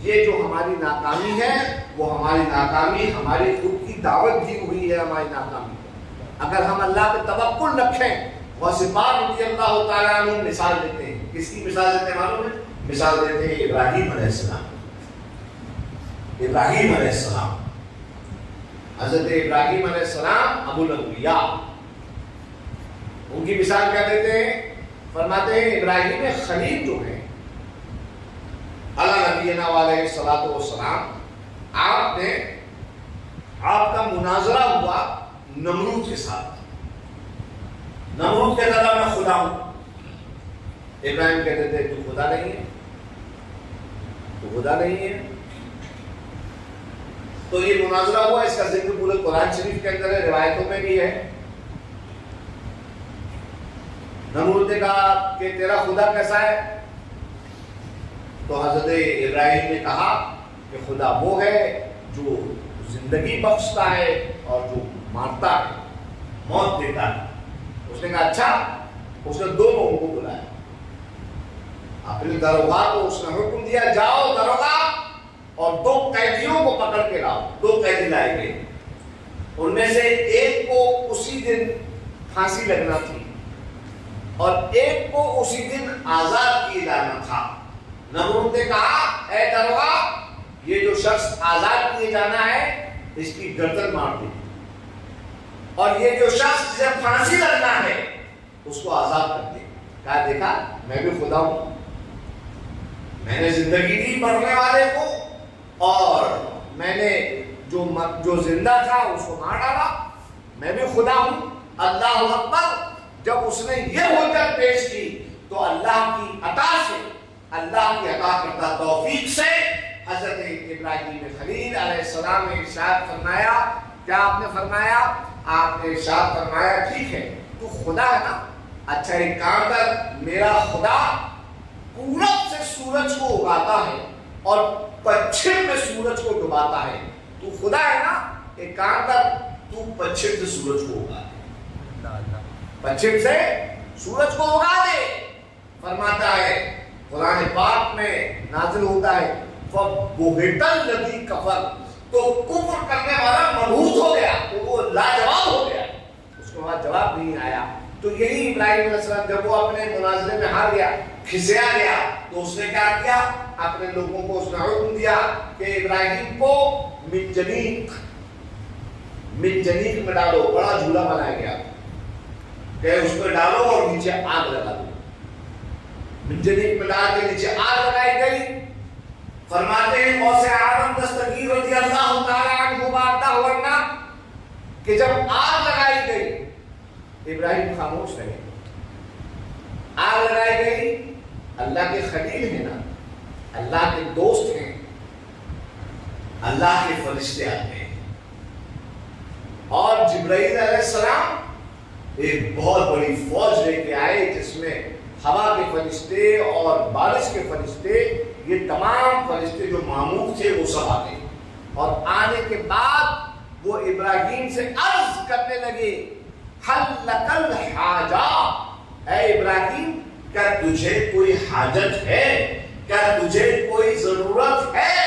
S1: یہ جو ہماری ناکامی ہے وہ ہماری ناکامی ہماری خود کی دعوت دی ہوئی ہے ہماری ناکامی۔ اگر ہم اللہ پہ توکل رکھیں، غوث پاک رضی اللہ تعالیٰ عنہ مثال دیتے ہیں، کس کی مثال دیتے ہیں معلوم ہے؟ مثال دیتے ہیں ابراہیم علیہ السلام۔ ابراہیم علیہ السلام، حضرت ابراہیم علیہ السلام ابو الانبیاء، ان کی مثال کیا دیتے ہیں؟ فرماتے ہیں ابراہیم خلیل جو ہے اللہ نبینا علیہ الصلوۃ والسلام، آپ کا مناظرہ ہوا نمرود کے ساتھ۔ نمرود کہتا تھا میں خدا ہوں، ابراہیم کہتے تھے تو خدا نہیں ہے، تو خدا نہیں ہے۔ تو یہ مناظرہ ہوا، اس کا ذکر پورے قرآن شریف کے اندر ہے، روایتوں میں بھی ہے۔ نمرود نے کہا کہ تیرا خدا کیسا ہے؟ تو حضرت ابراہیم نے کہا کہ خدا وہ ہے جو زندگی بخشتا ہے اور جو مارتا ہے، موت دیتا ہے۔ اس نے کہا اچھا۔ اس نے دو لوگوں کو بلایا، اپنے داروغہ کو اس نے حکم دیا جاؤ داروغہ اور دو قیدیوں کو پکڑ کے لاؤ۔ دو قیدی لائے گئے، ان میں سے ایک کو اسی دن پھانسی لگنا تھی اور ایک کو اسی دن آزاد کیے جانا تھا۔ نمرود نے کہا اے داروغہ، یہ جو شخص آزاد کیے جانا ہے اس کی گردن مار دے، اور یہ جو شخص جسے پھانسی لگنا ہے اس کو آزاد کر دے۔ کہا دیکھا میں بھی خدا ہوں، میں نے زندگی دی مرنے والے کو، اور میں نے جو زندہ تھا اس کو مار ڈالا، میں بھی خدا ہوں۔ اللہ اکبر۔ جب اس نے یہ حجت پیش کی تو اللہ کی عطا سے، اللہ کی عطا کردہ توفیق سے حضرت ابراہیم خلیل علیہ السلام نے ارشاد فرمایا، کیا آپ نے فرمایا؟ آپ نے ارشاد فرمایا ٹھیک ہے تو خدا ہے نا، اچھا ایک کام کر، میرا خدا پورب سے سورج کو اگاتا ہے اور پچھم میں سورج کو ڈباتا ہے، تو خدا ہے نا، ایک کام کر تو پچھم سے سورج کو اگا دے، پچھم سے سورج کو اگا دے۔ فرماتا ہے قرآن پاک میں نازل ہوتا ہے فَبُهِتَ الَّذِي كَفَرَ، تو کفر کرنے والا مبہوت ہو گیا، تو وہ لاجواب ہو گیا، اس کو وہاں جواب نہیں آیا۔ تو یہی ابراہیم علیہ السلام جب وہ اپنے مناظرے میں ہار گیا، کھسیا گیا، تو اس نے کیا کیا؟ اپنے لوگوں کو اس نے حکم دیا کہ ابراہیم کو منجنیق میں ڈالو، بڑا جھولا بنایا گیا کہ اس کو ڈالو اور نیچے آگ لگا دو۔ منجنیق میں ڈال کے نیچے آگ لگائی گئی۔ فرماتے ہیں غوث اعظم دستگیر رضی اللہ تعالیٰ عنہ بارتا ورنہ کہ جب آگ لگائی گئی ابراہیم خاموش رہے۔ آگ لگائی گئی، اللہ کے خلیل ہیں نا، اللہ کے دوست ہیں، اللہ کے فرشتے آتے ہیں، اور جبرائیل علیہ السلام ایک بہت بڑی فوج لے کے آئے جس میں ہوا کے فرشتے اور بارش کے فرشتے، یہ تمام فرشتے جو معمور تھے وہ سب آتے، اور آنے کے بعد وہ ابراہیم سے عرض کرنے لگے حل لک الحاجہ، اے ابراہیم کیا تجھے کوئی حاجت ہے، کیا تجھے کوئی ضرورت ہے؟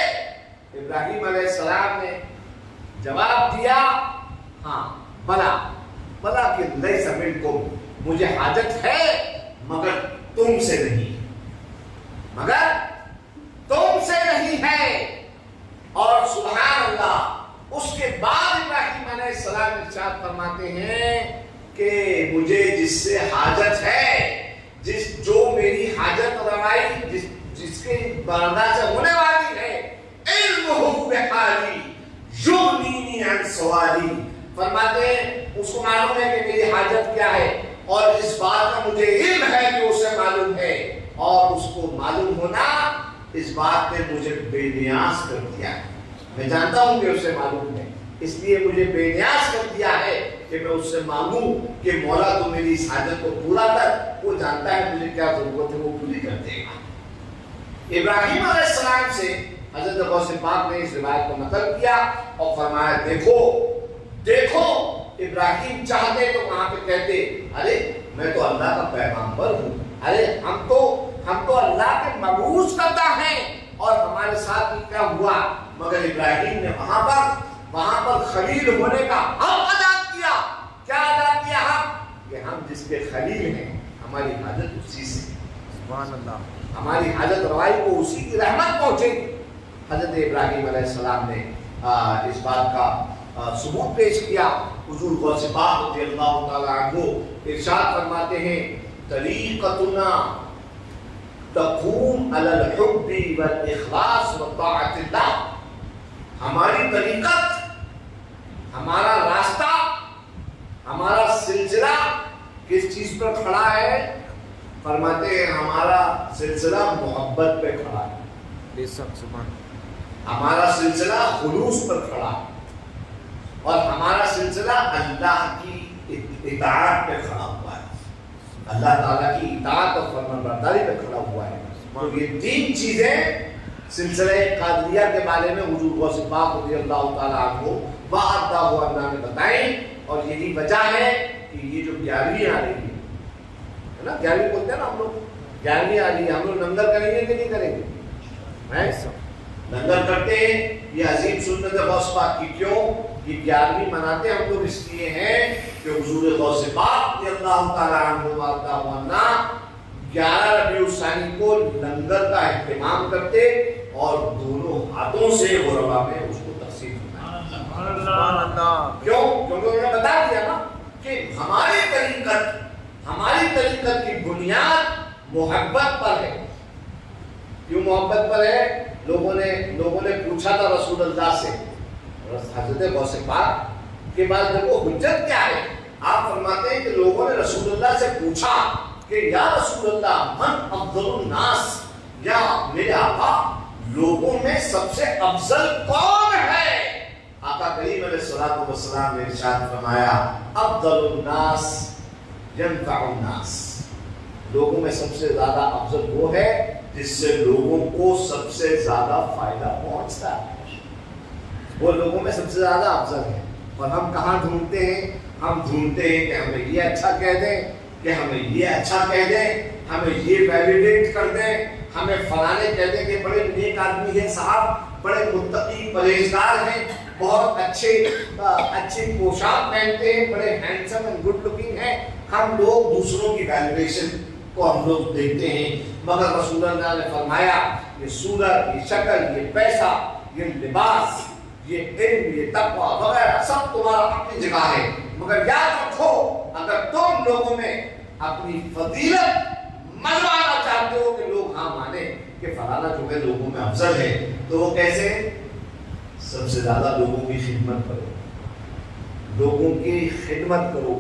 S1: ابراہیم علیہ السلام نے جواب دیا ہاں بلا کہ لیس منکم، مجھے حاجت ہے مگر تم سے نہیں، مگر تم سے نہیں ہے۔ اور سبحان اللہ، اس کے بعد ابراہیم علیہ السلام ارشاد فرماتے ہیں کہ مجھے جس سے حاجت ہے، جو میری حاجت روائی جس کے برداشت سے ہونے والی ہے، علمہ بحالی یغنینی عن سوالی، فرماتے ہیں اس کو معلوم ہے کہ میری حاجت کیا ہے، اور اس بات کا مجھے علم ہے کہ اسے معلوم ہے، اور اس کو معلوم ہونا اس بات نے مجھے بے نیاز کر دیا ہے۔ میں جانتا ہوں کہ اسے معلوم ہے، اس لیے مجھے بے نیاز کر دیا ہے کہ میں اس سے مانگوں کہ مولا تو میری اس حاجت کو پورا کر. وہ جانتا ہے مجھے کیا ضرورت ہے، وہ پوری کر دے گا. ابراہیم علیہ السلام سے حضرت غوث پاک نے اس روایت کو نقل کیا اور فرمایا دیکھو دیکھو ابراہیم چاہتے تو وہاں پہ کہتے ارے میں تو اللہ کا پیغمبر ہوں، ارے ہم تو اللہ کے مبعوث کردہ ہیں اور ہمارے ساتھ کیا ہوا. مگر ابراہیم نے وہاں پر خلیل ہونے کا حق ادا کیا. کیا ادا کیا حق؟ کہ ہم جس کے خلیل ہیں ہماری حاجت اسی سے،
S2: سبحان اللہ،
S1: ہماری حاجت روائی کو اسی کی رحمت پہنچے گی. حضرت ابراہیم علیہ السلام نے اس بات کا ثبوت پیش کیا. حضور غوث پاک رضی اللہ تعالی عنہ ارشاد فرماتے ہیں طریقتنا تقوم علی الحب والاخلاص وطاعت اللہ. ہماری طریقت، ہمارا راستہ، ہمارا سلسلہ کس چیز پر کھڑا ہے؟ فرماتے ہیں ہمارا سلسلہ محبت پہ کھڑا ہے،
S2: بے شک سبحان،
S1: ہمارا سلسلہ خلوص پر کھڑا ہے، اور ہمارا سلسلہ اللہ کی اطاعت پہ کھڑا ہوا ہے، اللہ تعالیٰ کی اطاعت اور فرمانبرداری پہ کھڑا ہوا ہے. تو یہ تین چیزیں سلسلہ قادریہ کے بارے میں حضور غوث پاک رضی اللہ تعالیٰ عنہ وَأَرْضَاهُ عنہ نے بتائیں. اور یہی وجہ ہے کہ یہ جو 11ویں آ رہی ہے نا، 11ویں بولتے ہیں نا ہم لوگ، 11ویں آ رہی ہے، ہم لوگ لنگر کریں گے کہ نہیں کریں گے؟ لنگر کرتے ہیں، یہ عظیم سنت غوث پاک کی. کیوں یہ 11ویں مناتے ہم لوگ؟ اس لیے ہیں کہ حضور غوث پاک رضی اللہ تعالیٰ عنہ وَأَرْضَاهُ عنہ 11 ربیع الثانی کو لنگر کا اہتمام کرتے اور دونوں ہاتھوں سے غربا میں اس کو تقسیم کرنا. کیوں؟ کیونکہ انہوں نے بتا دیا نا کہ ہماری طریقت کی بنیاد محبت پر ہے. کیوں محبت پر ہے؟ لوگوں نے پوچھا تھا رسول اللہ سے، حضرت غوث پاک کے بعد دیکھو حجت کیا ہے. آپ فرماتے ہیں کہ لوگوں نے رسول اللہ سے پوچھا کہ یا رسول اللہ من افضل الناس، یا میرے آقا لوگوں میں سب سے افضل کون ہے؟ آقا کریم علیہ الصلوۃ والسلام نے ارشاد فرمایا افضل الناس ينفع الناس. لوگوں میں سب سے زیادہ افضل وہ ہے جس سے لوگوں کو سب سے زیادہ فائدہ پہنچتا ہے. وہ لوگوں میں سب سے زیادہ افضل ہے. اور ہم کہاں ڈھونڈتے ہیں؟ ہم ڈھونڈتے ہیں کہ ہمیں یہ اچھا کہہ دیں، کہ ہمیں یہ اچھا کہہ دیں، ہمیں یہ ویلیڈیٹ کر دیں، ہمیں فلانے کہہ دیں کہ بڑے نیک آدمی ہیں صاحب، بڑے متقی پرہیزگار ہیں، بہت اچھی پوشاک پہنتے ہیں، بڑے ہینڈسم اینڈ گڈ لکنگ ہیں. ہم لوگ دوسروں کی ویلیڈیشن کو ہم لوگ دیکھتے ہیں. مگر رسول اللہ نے فرمایا یہ صورت، یہ شکل، یہ پیسہ، یہ لباس، یہ علم، یہ تقویٰ وغیرہ سب تمہارا اپنی جگہ ہے. مگر یاد رکھو اگر تم لوگوں میں اپنی فضیلت منوانا چاہتے ہو کہ لوگ ہاں مانے کہ فلانا جو ہے لوگوں میں افضل ہے، تو وہ کیسے؟ سب سے زیادہ لوگوں کی خدمت کرو، لوگوں کی خدمت کرو،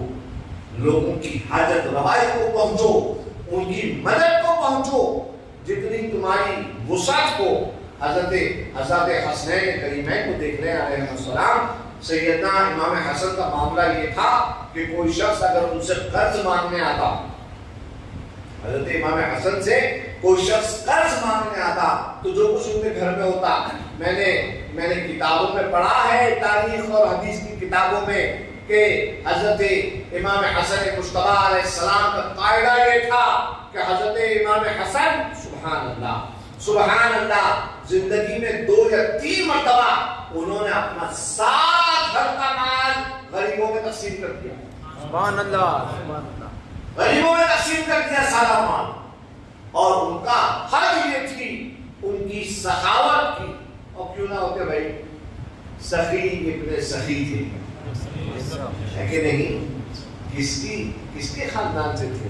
S1: لوگوں کی حاجت روائی کو پہنچو، ان کی مدد کو پہنچو جتنی تمہاری وسعت کو. حضرت حسنین کریمین کو دیکھ رہے ہیں علیہ السلام. سیدنا امام حسن کا معاملہ یہ تھا کہ کوئی شخص اگر ان سے قرض مانگنے آتا، حضرت امام حسن سے کوئی شخص قرض مانگنے آتا تو جو کچھ ان کے گھر میں ہوتا، میں نے کتابوں میں پڑھا ہے، تاریخ اور حدیث کی کتابوں میں، کہ حضرت امام حسن مجتبیٰ علیہ السلام کا قاعدہ یہ تھا کہ حضرت امام حسن سبحان اللہ زندگی میں 2 یا 3 مرتبہ انہوں نے اپنا سارا گھر کا مال غریبوں میں تقسیم کر دیا.
S2: سبحان اللہ، سبحان اللہ،
S1: غریبوں میں تقسیم کر دیا سارا مال. اور ان کا حد یہ تھی ان کی سخاوت کی. اور کیوں نہ ہوتے بھائی، سخی ابن سخی تھے، ہے کہ نہیں؟ کس کے خاندان سے تھے؟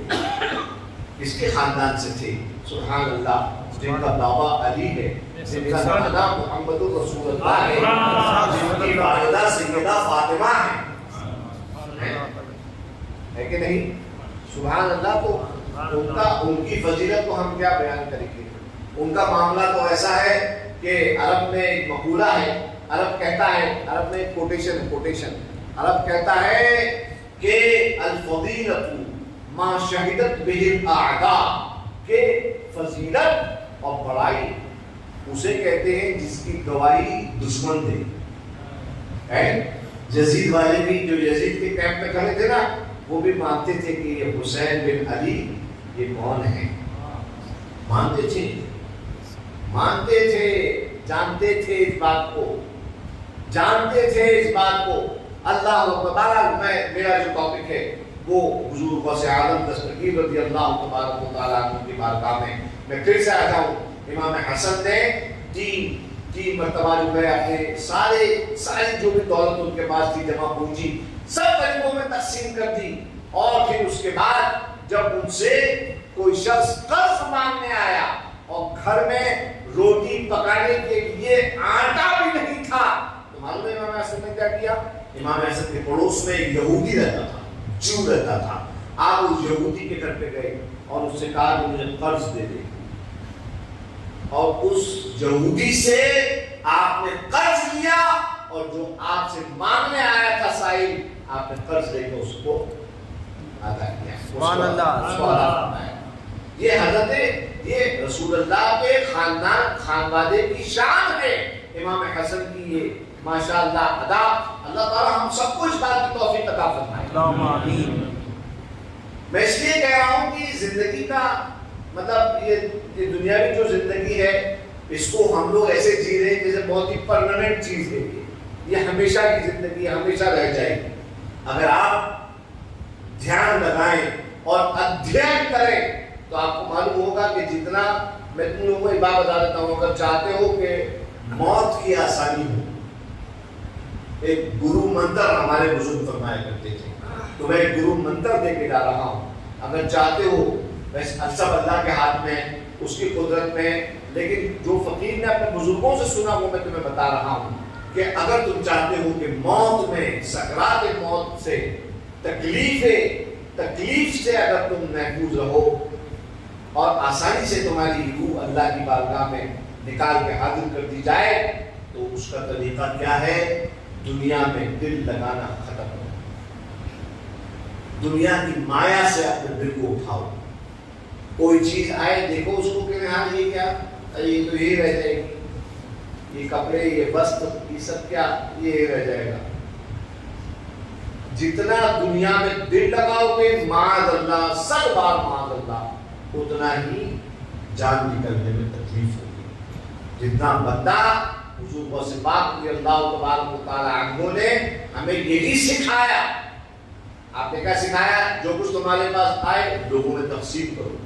S1: کس کے خاندان سے تھے؟ سبحان اللہ. جن کا بابا علی ہے، جن کا دادا محمد رسول اللہ ہے، جن کی والدہ سیدہ فاطمہ ہے کہ نہیں؟ سبحان اللہ. تو ان کی فضیلت کو ہم کیا بیان کریں گے؟ ان کا معاملہ تو ایسا ہے کہ عرب میں ایک مقولہ ہے عرب کہتا ہے، عرب میں ایک کوٹیشن عرب کہتا ہے کہ الفضیلۃ ما شہدت بہ الاعداء، کہ فضیلت اور بڑائی اسے کہتے ہیں جس کی گواہی دشمن دے۔ یزید والے بھی جو یزید کے کیمپ میں کھڑے تھے نا، وہ بھی مانتے تھے کہ یہ حسین بن علی یہ کون ہے، مانتے تھے، جانتے تھے اس بات کو، اللہ تعالیٰ، میرا جو ٹاپک ہے وہ حضور غوث اعظم دستگیر رضی اللہ تبارک و تعالیٰ عنہ کی بارگاہ میں پھر سے آ جاؤں۔ امام حسن نے تین مرتبہ جو ہے اپنے ساری جو بھی دولت ان کے پاس تھی، جمع پونجی، سب غریبوں میں تقسیم کر دی، اور پھر اس کے بعد جب ان سے کوئی شخص قرض مانگنے آیا اور گھر میں روٹی پکانے کے لیے آٹا بھی نہیں تھا، تو معلوم ہے امام حسن نے کیا کیا؟ امام حسن کے پڑوس میں ایک یہودی رہتا تھا، جو رہتا تھا، آپ اس یہودی کے گھر پہ گئے اور اس سے کہا کہ مجھے قرض دے دے، اور اس یہودی سے آپ نے قرض لیا، اور جو آپ سے مانگنے آیا تھا سائل، آپ نے قرض لے کے اس کو ادا کیا۔
S2: سبحان اللہ۔
S1: یہ حضرت، یہ رسول اللہ کے خاندان کی شان ہے، امام حسن کی یہ ماشاءاللہ ادا۔ اللہ تعالیٰ ہم سب کو اس بات کی توفیق عطا فرمائے۔
S2: اللہم آمین۔
S1: میں اس لیے کہہ رہا ہوں کہ زندگی کا مطلب یہ دنیاوی جو زندگی ہے، اس کو ہم لوگ ایسے جی رہے ہیں جیسے بہت ہی پرماننٹ چیز ہے، یہ ہمیشہ کی زندگی ہمیشہ رہ جائے گی۔ اگر آپ دھیان لگائیں اور ادھین کریں تو آپ کو معلوم ہوگا کہ جتنا، میں تم لوگوں کو ایک بات بتا دیتا ہوں، اگر چاہتے ہو کہ موت کی آسانی ہو، ایک گرو منتر ہمارے بزرگ فرمایا کرتے تھے، تو میں ایک گرو منتر دے کے جا رہا ہوں، اگر چاہتے ہو، بس سب اللہ کے ہاتھ میں، اس کی قدرت میں، لیکن جو فقیر نے اپنے بزرگوں سے سنا وہ میں تمہیں بتا رہا ہوں کہ اگر تم چاہتے ہو کہ موت میں، سکرات موت سے، تکلیف سے اگر تم محفوظ رہو اور آسانی سے تمہاری روح اللہ کی بارگاہ میں نکال کے حاضر کر دی جائے، تو اس کا طریقہ کیا ہے؟ دنیا میں دل لگانا ختم کرو، دنیا کی مایا سے اپنے دل کو اٹھاؤ۔ کوئی چیز آئے دیکھو اس کو کہ ہاں یہ کیا، یہ تو یہی رہ جائے گی، یہ کپڑے، یہ وسط، یہ سب کیا، یہ رہ جائے گا۔ جتنا دنیا میں دل لگاؤ گے معاذ اللہ، 100 بار معاذ اللہ، اتنا ہی جان نکلنے میں تکلیف ہوگی۔ جتنا بندہ حضور غوث پاک رضی اللہ تبارک و تعالی عنہ نے ہمیں یہی سکھایا، آپ نے کیا سکھایا؟ جو کچھ تمہارے پاس آئے لوگوں میں تقسیم کرو،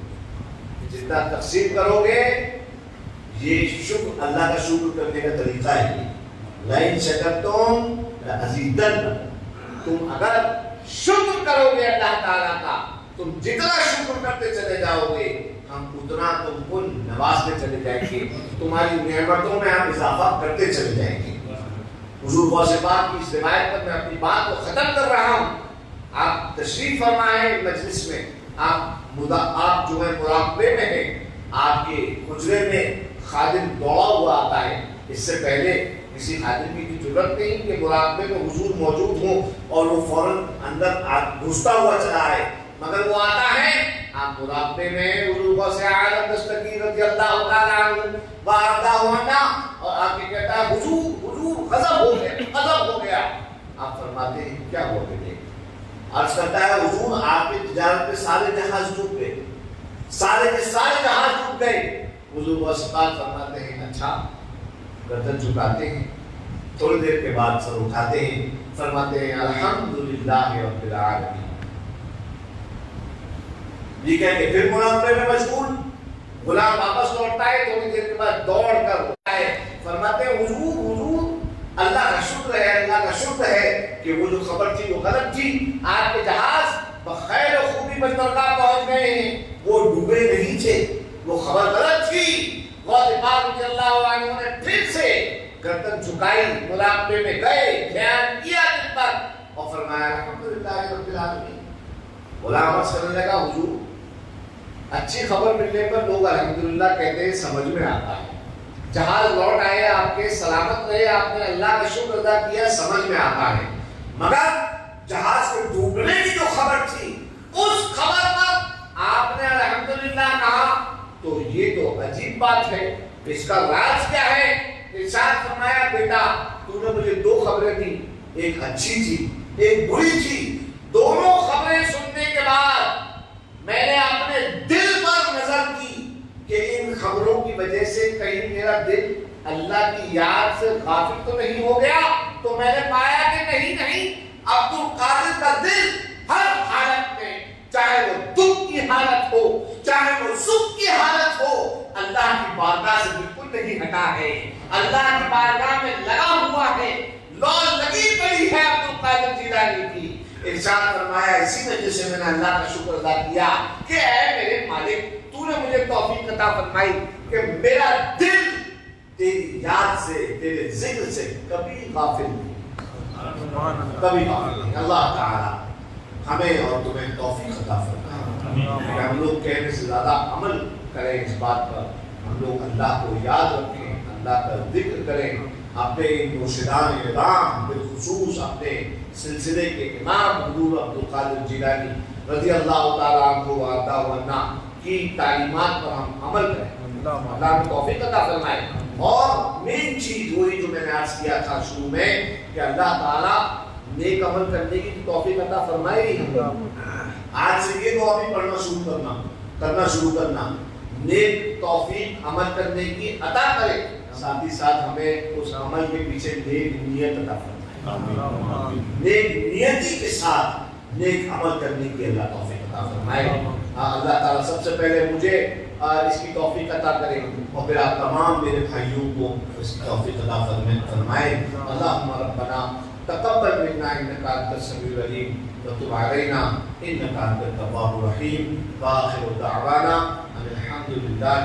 S1: جتنا تقسیم کرو گے، یہ شکر، اللہ کا شکر کرنے کا طریقہ ہے۔ لئن شکرتم لأزیدنکم، تم اگر شکر کرو گے اللہ تعالیٰ کا، تم جتنا شکر کرتے چلے جاؤ گے، ہم اتنا تم کو نوازتے چلے جائیں گے، تمہاری نعمتوں میں ہم اضافہ کرتے چلے جائیں گے۔ حضور غوث پاک کی اس روایت پر میں اپنی بات کو ختم کر رہا ہوں۔ آپ تشریف فرمائیں مجلس میں، آپ جو ہے مراقبے میں ہیں، آپ کے حجرے میں خادم دوڑا ہوا آتا ہے، اس سے پہلے کسی خادم کی ضرورت نہیں کہ مراقبے میں حضور موجود ہوں اور وہ فوراً اندر گھستا ہوا چلا آئے، مگر وہ آتا ہے، آپ مراقبے میں حضور غوث اعظم دستگیر رضی اللہ تعالیٰ عنہ وارضاہ عنہ، اور آپ کے کہتا ہے حضور غضب ہو گیا، آپ فرماتے ہیں کیا ہو گیا؟ عرض کرتا ہے حضور آپ کی تجارت پہ سارے جہاز ڈوب گئے، سارے کے سارے جہاز ڈوب گئے۔ حضور غوث پاک فرماتے ہیں اچھا، گردن جھکاتے ہیں، تھوڑی دیر کے بعد سر اٹھاتے ہیں، فرماتے ہیں الحمدللہ رب العالمین۔ یہ کہہ کے پھر مراقبے میں مشغول، غلام واپس لوٹتا ہے، تھوڑی دیر کے بعد دوڑ کر ہوتا ہے، فرماتے ہیں حضور اللہ کا شکر ہے، اللہ کا شکر ہے کہ وہ جو خبر تھی وہ غلط تھی، آپ کے جہاز بخیر و خوبی بندرگاہ پہنچ گئے ہیں، وہ ڈوبے نہیں تھے، وہ خبر غلط تھی۔ غوث پاک رضی اللہ عنہ نے پھر سے گردن جھکائی، مراقبے میں گئے، دھیان کیا دل پر اور فرمایا الحمدللہ رب العالمین۔ غلام عرض کرنے لگا حضور اچھی خبر ملنے پر لوگ الحمدللہ کہتے ہیں، سمجھ میں آتا ہے،
S3: جہاز لوٹ آئے آپ کے سلامت رہے, آپ نے اللہ کا شکر ادا کیا, سمجھ میں آتا ہے. مگر جہاز کے ڈوبنے کی جو خبر تھی اس خبر پر آپ نے الحمدللہ کہا تو یہ تو عجیب بات ہے, اس کا راز کیا ہے؟ ارشاد فرمایا بیٹا تو نے مجھے دو خبریں دی, ایک اچھی تھی ایک بری تھی. دونوں خبریں سننے کے بعد میں نے اپنے دل پر نظر کی کہ ان خبروں کی وجہ سے کہیں میرا دل اللہ کی یاد سے غافل تو نہیں ہو گیا. تو میں نے پایا کہ نہیں, عبد القادر کا دل ہر حالت میں, چاہے وہ دکھ کی حالت ہو چاہے وہ سکھ کی حالت ہو, اللہ کی بارگاہ سے بالکل نہیں ہٹا ہے, اللہ کی بارگاہ میں لگا ہوا ہے, لو لگی پڑی ہے عبد القادر جیلانی کی. ارشاد فرمایا اسی وجہ سے میں نے اللہ کا شکر ادا کیا کہ اے میرے مالک تو نے مجھے توفیق عطا فرمائی کہ میرا دل تیری یاد سے تیرے ذکر سے کبھی غافل نہیں, کبھی غافل نہیں. اللہ تعالی ہمیں اور تمہیں توفیق عطا فرمائے کہ ہم لوگ کہنے سے زیادہ عمل کریں اس بات پر, ہم لوگ اللہ کو یاد رکھیں, اللہ کا ذکر کریں. اپنے مرشدان اعظام بالخصوص اپنے سلسلے کے امام حضور عبد القادر جیلانی رضی اللہ تعالیٰ عنہ وارضاہ عنہ کی تعلیمات پر ہم عمل کریں, اللہ نے توفیق عطا فرمائے. اور مین چیز وہی جو میں نے عرض کیا تھا شروع میں کہ اللہ تعالیٰ نیک عمل کرنے کی توفیق عطا فرمائے. آج سے یہ دعا بھی پڑھنا کرنا شروع کرنا, نیک توفیق عمل کرنے کی عطا کرے, ساتھ ہی ساتھ ہمیں اس عمل کے پیچھے نیک نیت عطا فرمائے, نیک نیتی کے ساتھ نیک عمل کرنے کی اللہ توفیق عطا فرمائے. اللہ تعالیٰ سب سے پہلے مجھے اس کی توفیق عطا کرے اور پھر آپ تمام میرے بھائیوں کو اس کی توفیق عطا فرمائے. اللہم ربنا تقبل منا انک انت السمیع العلیم وتب علینا انک انت التواب الرحیم. وآخر دعوانا ان الحمد للہ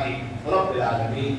S3: رب العالمین.